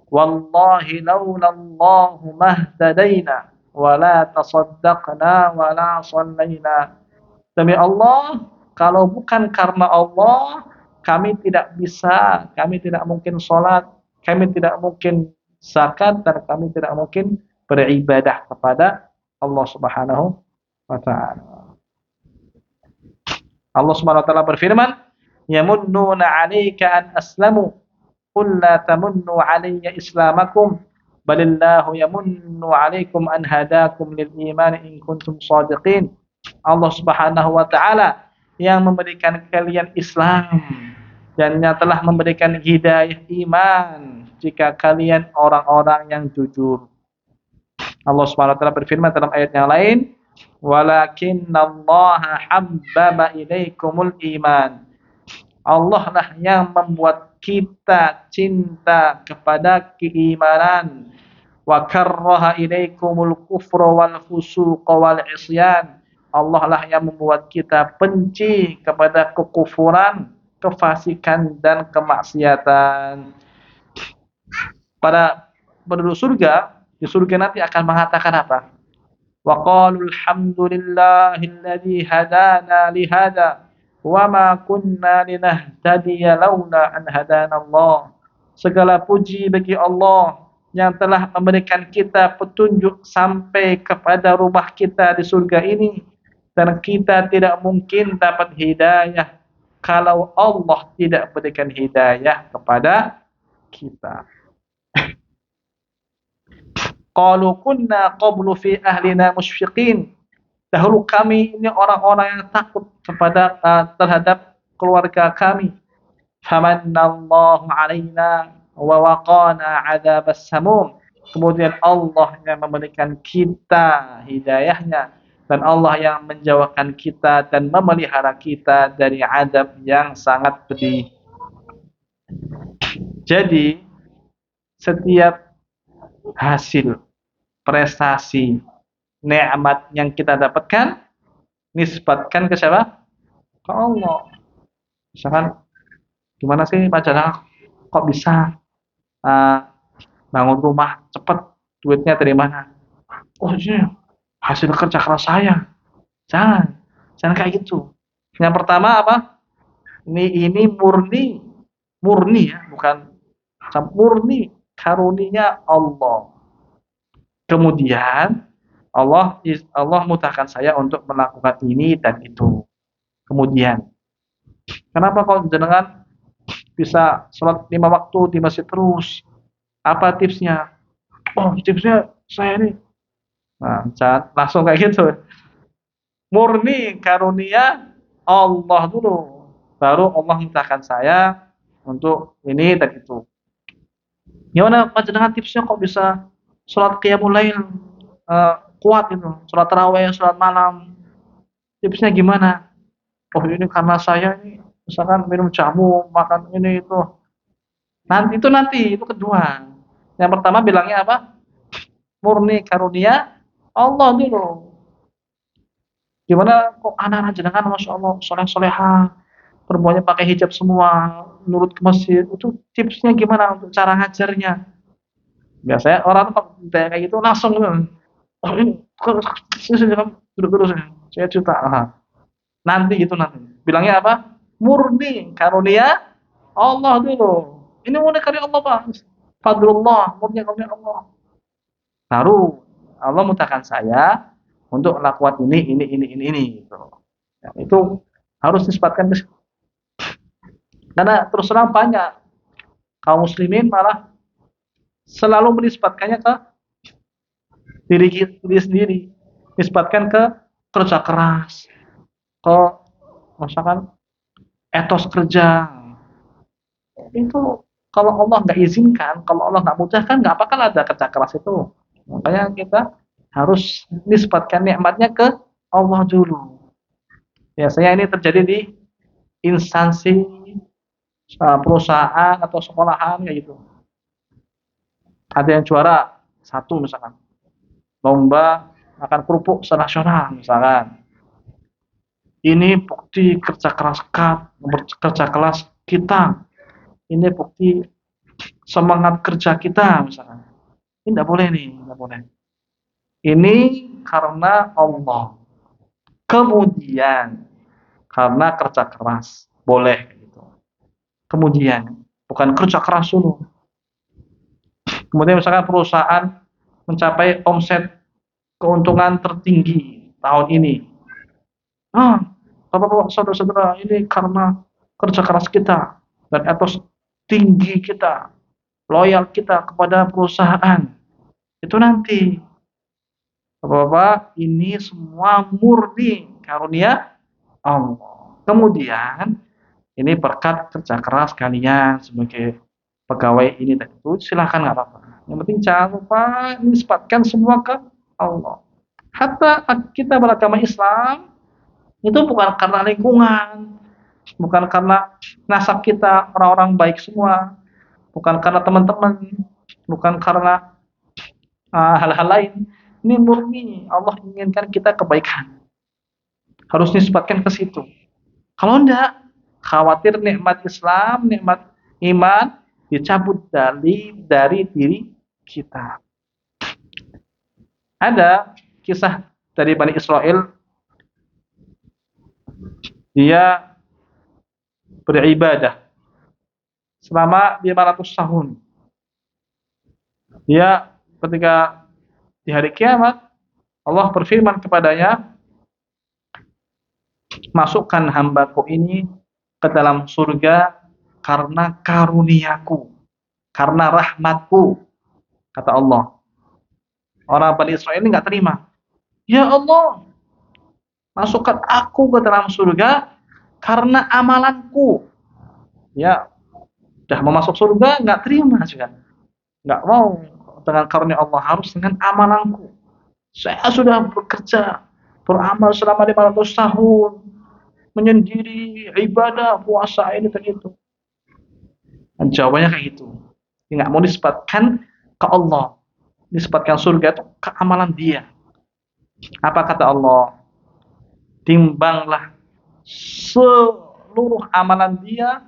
Wallahi laulallahu mahtadaina wala tasaddaqna wala shallaina. Demi Allah, kalau bukan karena Allah, kami tidak mungkin sholat, kami tidak mungkin zakat, dan kami tidak mungkin beribadah kepada Allah Subhanahu wa taala. Allah Subhanahu wa taala berfirman, "Yamunnuna 'alaika an aslamu, qul la tamunnu 'alayya islamakum, balillahu yamunnu 'alaikum an hadakum lil iman in kuntum shadiqin." Allah Subhanahu wa taala yang memberikan kalian Islam dan yang telah memberikan hidayah iman jika kalian orang-orang yang jujur. Allah Subhanahu wa taala berfirman dalam ayat yang lain, "Walakinnallaha habbaba ilaikumul iman." Allah lah yang membuat kita cinta kepada keimanan. Wa karraha ilaikumul kufra wal fusuqa wal isyan. Allah lah yang membuat kita benci kepada kekufuran, kefasikan dan kemaksiatan. Pada penduduk surga, di surga nanti akan mengatakan apa? Wa qalu alhamdulillahilladzi hadana li hada wa ma kunna linahtadiya laula an hadana Allah. Segala puji bagi Allah yang telah memberikan kita petunjuk sampai kepada rumah kita di surga ini, dan kita tidak mungkin dapat hidayah kalau Allah tidak berikan hidayah kepada kita. Qalu kunna qablu fi ahlina musyfiqin. Dahulu kami ini orang-orang yang takut kepada terhadap keluarga kami. Famannallahu alaina wa waqana 'adzabas samum. Kemudian Allah yang memberikan kita hidayahnya, dan Allah yang menjauhkan kita dan memelihara kita dari azab yang sangat pedih. Jadi setiap hasil, prestasi, nikmat yang kita dapatkan nisbatkan ke siapa? Ke Allah. Misalkan, gimana sih Pak Jana kok bisa bangun rumah cepat, duitnya dari mana? Oh ini hasil kerja keras saya. Jangan kayak gitu. Yang pertama apa? Ini murni ya, bukan murni karunia Allah. Kemudian Allah mudahkan saya untuk melakukan ini dan itu. Kemudian, kenapa kok jenengan bisa sholat 5 waktu di masjid terus? Apa tipsnya? Oh, tipsnya saya ini. Nah, jangan langsung kayak gitu. Murni karunia Allah dulu, baru Allah mudahkan saya untuk ini dan itu. Gimana Pak jenengan tipsnya kok bisa sholat qiyamul lail kuat itu, sholat tarawih, sholat malam? Tipsnya gimana? Oh ini karena saya ini misalkan minum jamu, makan ini itu. Nanti itu kedua. Yang pertama bilangnya apa? Murni karunia Allah dulu. Gimana kok anak-anak jenengan Masya Allah soleh-soleha, perempuannya pakai hijab semua, nurut ke masjid, itu tipsnya gimana untuk cara ngajarnya? Biasanya orang kok kayak gitu langsung, oh ini duduk terus, saya cerita. Nanti bilangnya apa? Murni karunia Allah dulu. Ini murni karunia Allah Pak, fadlullah, murni karunia Allah. Baru Allah mudahkan saya untuk lakukan ini gitu. Ya, itu harus disebutkan. Karena terus terang banyak kaum muslimin malah selalu menisbatkannya ke diri sendiri, nisbatkan ke kerja keras, ke misalkan etos kerja. Itu kalau Allah nggak izinkan, kalau Allah nggak mudahkan, nggak bakal ada kerja keras itu. Makanya kita harus nisbatkan nikmatnya ke Allah dulu. Biasanya ini terjadi di instansi perusahaan atau sekolahan kayak gitu. Ada yang juara satu misalkan, lomba makan kerupuk senasional misalkan. Ini bukti kerja keras kita. Ini bukti semangat kerja kita misalkan. Ini tidak boleh nih, tidak boleh. Ini karena Allah. Kemudian karena kerja keras boleh gitu. Kemudian bukan kerja keras dulu. Kemudian misalkan perusahaan mencapai omset keuntungan tertinggi tahun ini. Bapak-bapak, saudara-saudara, ini karena kerja keras kita dan etos tinggi kita, loyal kita kepada perusahaan. Itu nanti, bapak-bapak, ini semua murni karunia Allah. Kemudian, ini berkat kerja keras kalian sebagai pegawai ini dan itu, silahkan nggak apa-apa. Yang penting jangan lupa nisbatkan semua ke Allah. Hatta kita beragama Islam, itu bukan karena lingkungan, bukan karena nasab kita orang-orang baik semua, bukan karena teman-teman, bukan karena hal-hal lain. Ini murni Allah inginkan kita kebaikan. Harus nisbatkan ke situ. Kalau enggak, khawatir nikmat Islam, nikmat iman dicabut dari diri kita. Ada kisah dari Bani Israel, dia beribadah selama 500 tahun. Dia ketika di hari kiamat Allah berfirman kepadanya, masukkan hambaku ini ke dalam surga karena karuniaku, karena rahmatku, kata Allah. Orang Bani Israel ini nggak terima. Ya Allah, masukkan aku ke dalam surga karena amalanku. Ya, udah mau masuk surga nggak terima juga, nggak mau dengan karunia Allah, harus dengan amalanku. Saya sudah bekerja, beramal selama 500 tahun, menyendiri, ibadah, puasa, ini dan itu. Dan jawabannya kayak gitu. Dia nggak mau disebutkan ke Allah, disebutkan surga itu ke amalan dia. Apa kata Allah? Timbanglah seluruh amalan dia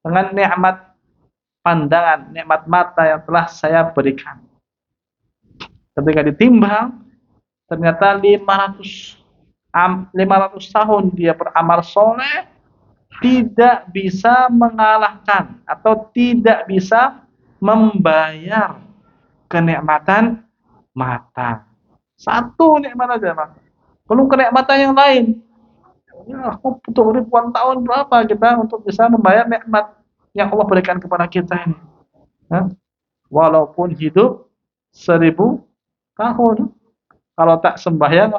dengan nikmat pandangan, nikmat mata yang telah saya berikan. Ketika ditimbang, ternyata 500 tahun dia beramal soleh, tidak bisa mengalahkan atau tidak bisa membayar kenikmatan mata. Satu nikmat aja, Mas. Belum kenikmatan yang lain. Ya, butuh ribuan tahun berapa kita untuk bisa membayar nikmat yang Allah berikan kepada kita ini. Ya? Walaupun hidup 1000 tahun, kalau tak sembahyang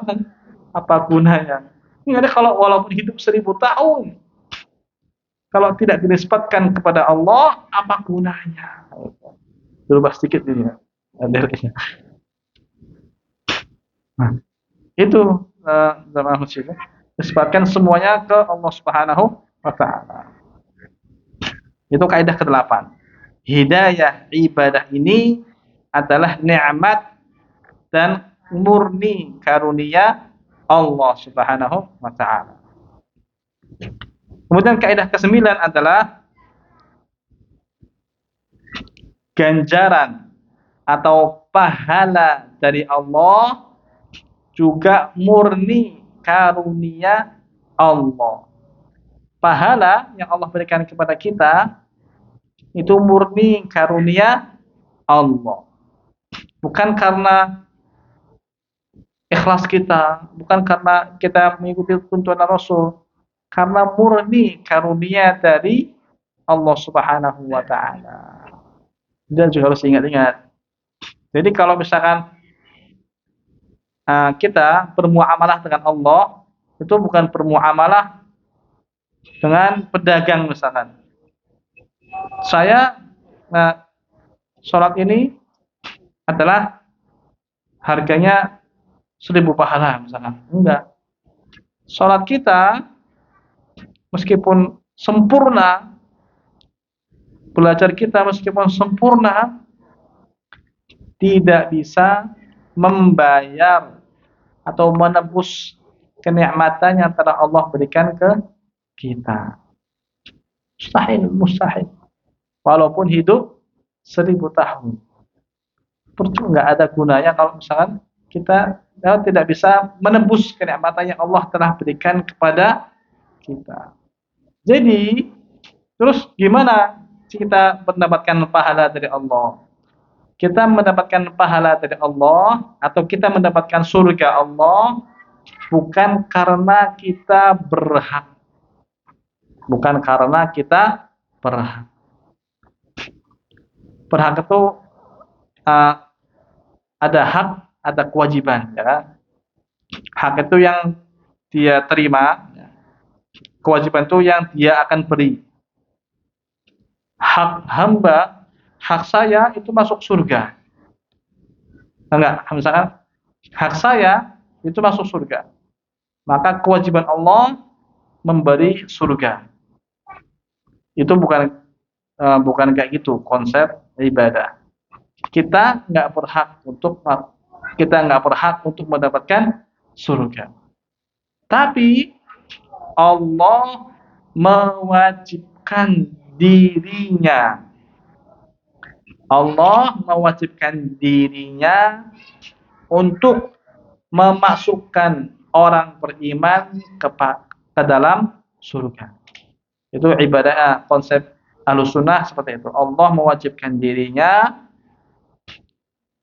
apa gunanya? Ini ada kalau walaupun hidup 1000 tahun, kalau tidak dinisbatkan kepada Allah, apa gunanya? Berubah sedikit ini ya. Nah, itu dalam muslim. Nisbatkan semuanya ke Allah Subhanahu wa taala. Itu kaidah ke-8. Hidayah ibadah ini adalah nikmat dan murni karunia Allah Subhanahu wa taala. Kemudian kaidah ke-9 adalah ganjaran atau pahala dari Allah juga murni karunia Allah. Pahala yang Allah berikan kepada kita itu murni karunia Allah. Bukan karena ikhlas kita, bukan karena kita mengikuti tuntunan Rasul, karena murni karunia dari Allah Subhanahu wa taala. Dan juga harus ingat-ingat. Jadi kalau misalkan kita bermuamalah dengan Allah, itu bukan bermuamalah dengan pedagang misalkan. Saya sholat ini adalah harganya 1000 pahala misalkan. Enggak. Sholat kita meskipun sempurna, belajar kita meskipun sempurna, tidak bisa membayar atau menebus kenikmatan yang telah Allah berikan ke kita. Mustahil, mustahil. Walaupun hidup 1000 tahun. Percuma, nggak ada gunanya kalau misalkan kita tidak bisa menebus kenikmatan yang Allah telah berikan kepada kita. Jadi, terus gimana kita mendapatkan pahala dari Allah? Kita mendapatkan pahala dari Allah atau kita mendapatkan surga Allah bukan karena kita berhak. Bukan karena kita berhak. Berhak itu ada hak, ada kewajiban, ya kan? Hak itu yang dia terima, kewajiban itu yang dia akan beri. Hak hamba, hak saya itu masuk surga. Enggak, misalkan hak saya itu masuk surga. Maka kewajiban Allah memberi surga. Itu bukan kayak gitu konsep ibadah. Kita nggak berhak untuk mendapatkan surga. Tapi Allah mewajibkan dirinya. Allah mewajibkan dirinya untuk memasukkan orang beriman ke dalam surga. Itu ibadah konsep Ahlussunnah seperti itu. Allah mewajibkan dirinya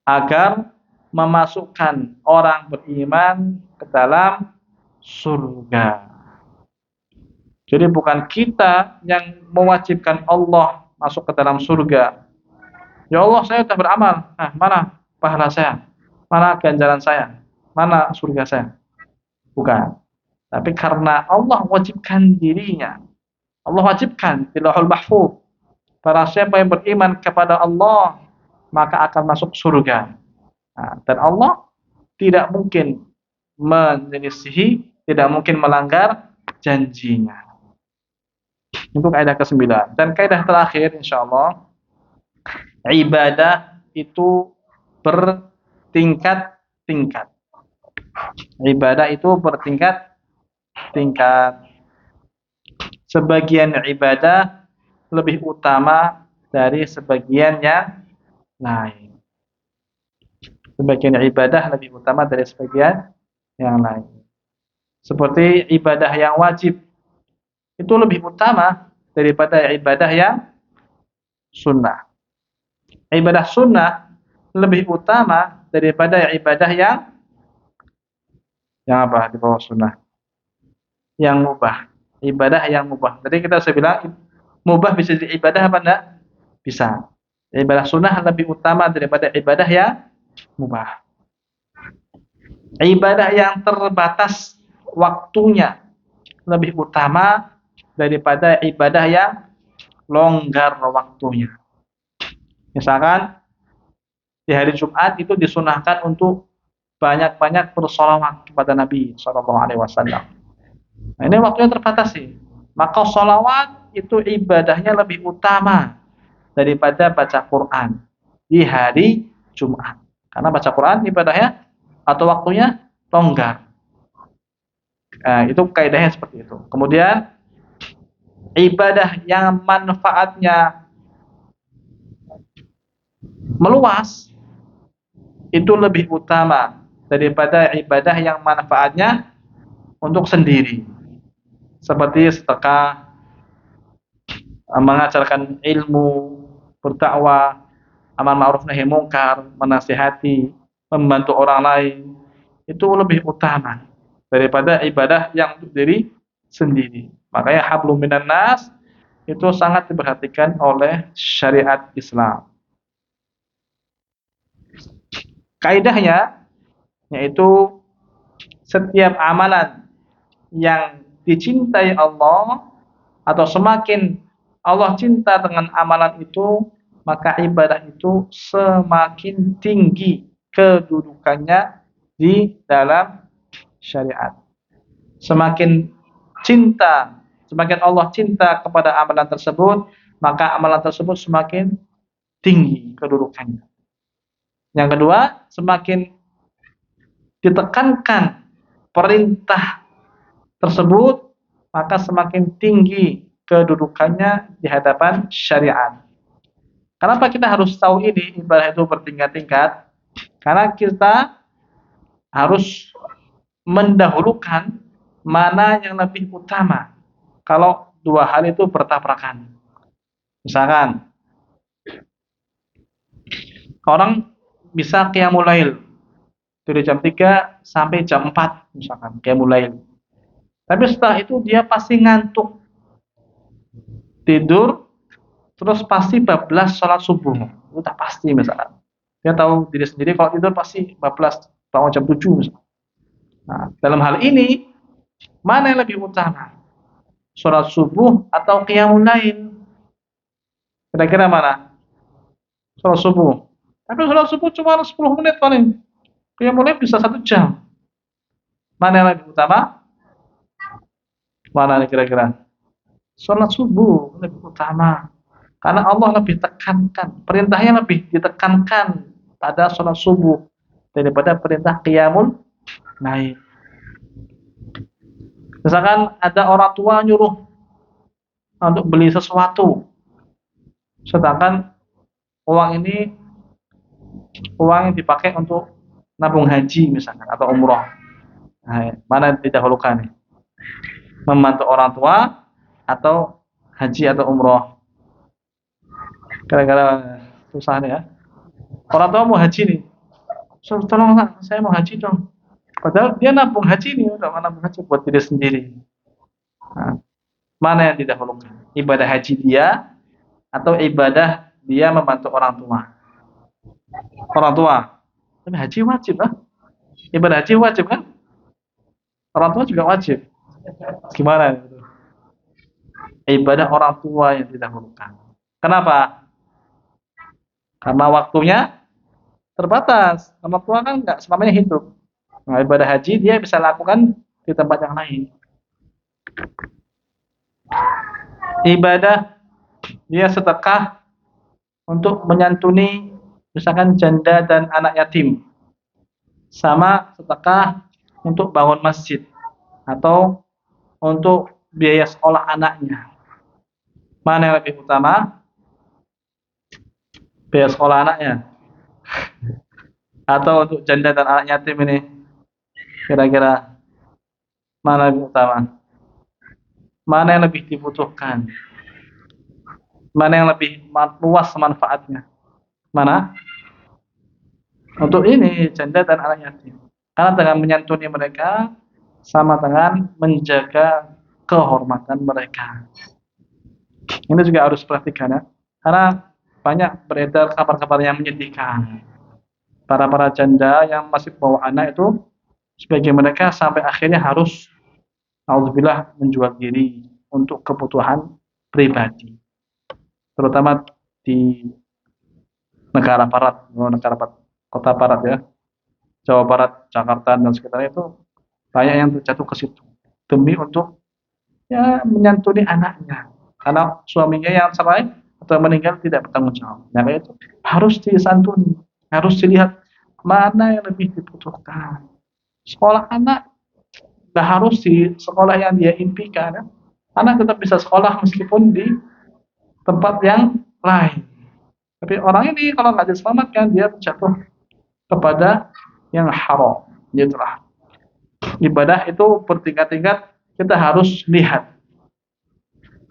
agar memasukkan orang beriman ke dalam surga. Jadi bukan kita yang mewajibkan Allah masuk ke dalam surga. Ya Allah, saya sudah beramal. Nah, mana pahala saya? Mana ganjaran saya? Mana surga saya? Bukan. Tapi karena Allah wajibkan dirinya. Allah wajibkan di Lauhul Mahfuz. Para siapa yang beriman kepada Allah, maka akan masuk surga. Nah, dan Allah tidak mungkin menyelisihi, tidak mungkin melanggar janjinya. Itu kaidah ke-9. Dan kaidah terakhir insyaallah, ibadah itu bertingkat-tingkat. Ibadah itu bertingkat-tingkat. Sebagian ibadah lebih utama dari sebagian yang lain. Sebagian ibadah lebih utama dari sebagian yang lain. Seperti ibadah yang wajib itu lebih utama daripada ibadah yang sunnah. Ibadah sunnah lebih utama daripada ibadah yang apa di bawah sunnah? Yang mubah. Ibadah yang mubah. Jadi kita bisa bilang mubah bisa jadi ibadah apa enggak? Bisa. Ibadah sunnah lebih utama daripada ibadah yang mubah. Ibadah yang terbatas waktunya lebih utama daripada ibadah yang longgar waktunya. Misalkan di hari Jumat itu disunahkan untuk banyak-banyak bersolawat kepada Nabi SAW. Nah, ini waktunya terbatas sih. Maka solawat itu ibadahnya lebih utama daripada baca Quran di hari Jumat. Karena baca Quran ibadahnya atau waktunya longgar. Nah, itu kaidahnya seperti itu. Kemudian ibadah yang manfaatnya meluas itu lebih utama daripada ibadah yang manfaatnya untuk sendiri. Seperti sedekah, mengajarkan ilmu, berdakwah, amal ma'ruf nahi munkar, menasihati, membantu orang lain, itu lebih utama daripada ibadah yang untuk diri sendiri. Makanya hablum minan nas itu sangat diperhatikan oleh syariat Islam. Kaidahnya yaitu setiap amalan yang dicintai Allah atau semakin Allah cinta dengan amalan itu, maka ibadah itu semakin tinggi kedudukannya di dalam syariat. Semakin semakin Allah cinta kepada amalan tersebut, maka amalan tersebut semakin tinggi kedudukannya. Yang kedua, semakin ditekankan perintah tersebut, maka semakin tinggi kedudukannya di hadapan syariat. Kenapa kita harus tahu ini, ibadah itu bertingkat-tingkat? Karena kita harus mendahulukan mana yang lebih utama kalau dua hal itu bertabrakan. Misalkan, orang bisa qiyamul lail dari jam 3 sampai jam 4 misalkan, qiyamul lail. Tapi setelah itu dia pasti ngantuk, tidur, terus pasti bablas sholat subuh. Itu tak pasti misalkan. Dia tahu diri sendiri kalau tidur pasti bablas bangun jam 7 misalkan. Nah, dalam hal ini, mana yang lebih utama? Sholat subuh atau qiyamul lail? Kira-kira mana? Sholat subuh. Tapi sholat subuh cuma 10 menit paling. Qiyamul lail bisa 1 jam. Mana yang lebih utama? Mana nih kira-kira? Sholat subuh lebih utama. Karena Allah lebih tekankan. Perintahnya lebih ditekankan pada sholat subuh daripada perintah qiyamul lail. Misalkan ada orang tua nyuruh untuk beli sesuatu. Sedangkan uang ini uang yang dipakai untuk nabung haji misalkan atau umroh. Nah, mana didahulukan nih? Membantu orang tua atau haji atau umroh? Kira-kira susah nih ya. Orang tua mau haji nih, tolong saya mau haji dong. Padahal dia nabung haji nih, udah nabung haji buat diri sendiri. Nah, mana yang didahulukan? Ibadah haji dia atau ibadah dia membantu orang tua? Orang tua. Tapi haji wajib kan? Ibadah haji wajib kan? Orang tua juga wajib. Gimana itu? Ibadah orang tua yang didahulukan. Kenapa? Karena waktunya terbatas. Orang tua kan nggak selamanya hidup. Nah, ibadah haji dia bisa lakukan di tempat yang lain. Ibadah dia sedekah untuk menyantuni misalkan janda dan anak yatim. Sama sedekah untuk bangun masjid atau untuk biaya sekolah anaknya. Mana yang lebih utama? Biaya sekolah anaknya atau untuk janda dan anak yatim ini? Kira-kira mana yang lebih utama? Mana yang lebih dibutuhkan? Mana yang lebih luas manfaatnya? Mana? Untuk ini, janda dan anak yatim. Karena dengan menyantuni mereka, sama dengan menjaga kehormatan mereka. Ini juga harus perhatikan ya. Karena banyak beredar kabar-kabar yang menyedihkan. Para janda yang masih bawa anak itu, sebagian mereka sampai akhirnya harus naudzubillah menjual diri untuk kebutuhan pribadi, terutama di negara barat, kota barat ya, Jawa Barat, Jakarta dan sekitarnya itu banyak yang terjatuh ke situ demi untuk ya menyantuni anaknya, karena suaminya yang cerai atau meninggal tidak bertanggung jawab. Nah, itu harus disantuni, harus dilihat mana yang lebih dibutuhkan. Sekolah anak nggak harus di sekolah yang dia impikan. Ya. Anak tetap bisa sekolah meskipun di tempat yang lain. Tapi orang ini kalau nggak diselamatkan, dia jatuh kepada yang haram. Itulah. Ibadah itu bertingkat-tingkat, kita harus lihat.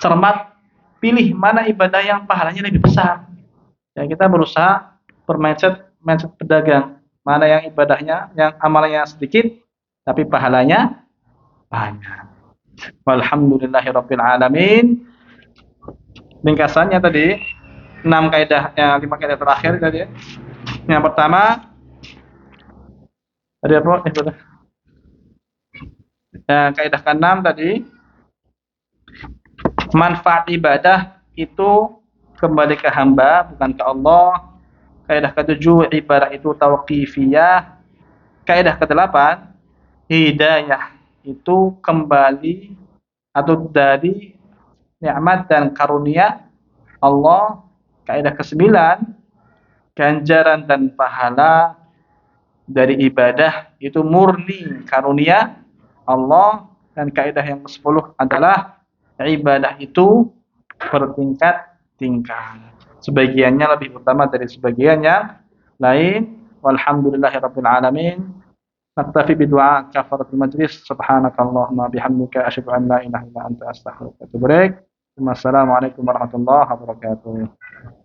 Cermat, pilih mana ibadah yang pahalanya lebih besar. Ya, kita berusaha bermindset pedagang. Mana yang ibadahnya, yang amalnya sedikit, tapi pahalanya banyak. Walhamdulillahirabbil alamin. Ringkasannya tadi 5 kaidah terakhir tadi. Yang pertama tadi apa? Kaidah ke-6 tadi, manfaat ibadah itu kembali ke hamba, bukan ke Allah. Kaidah ketujuh, ibadah itu tauqifiyah. Kaidah kedelapan, hidayah itu kembali atau dari nikmat dan karunia Allah. Kaidah kesembilan, ganjaran dan pahala dari ibadah itu murni karunia Allah. Dan kaidah yang ke-10 adalah ibadah itu bertingkat-tingkat. Sebagiannya lebih utama dari sebagian yang lain. Walhamdulillahirabbil alamin. Naktafi bidu'a kafaratul majlis. Subhanakallahumma bihamdika asyhadu an la ilaha illa anta astaghfiruka wa atubu ilaik. Wassalamualaikum warahmatullahi wabarakatuh.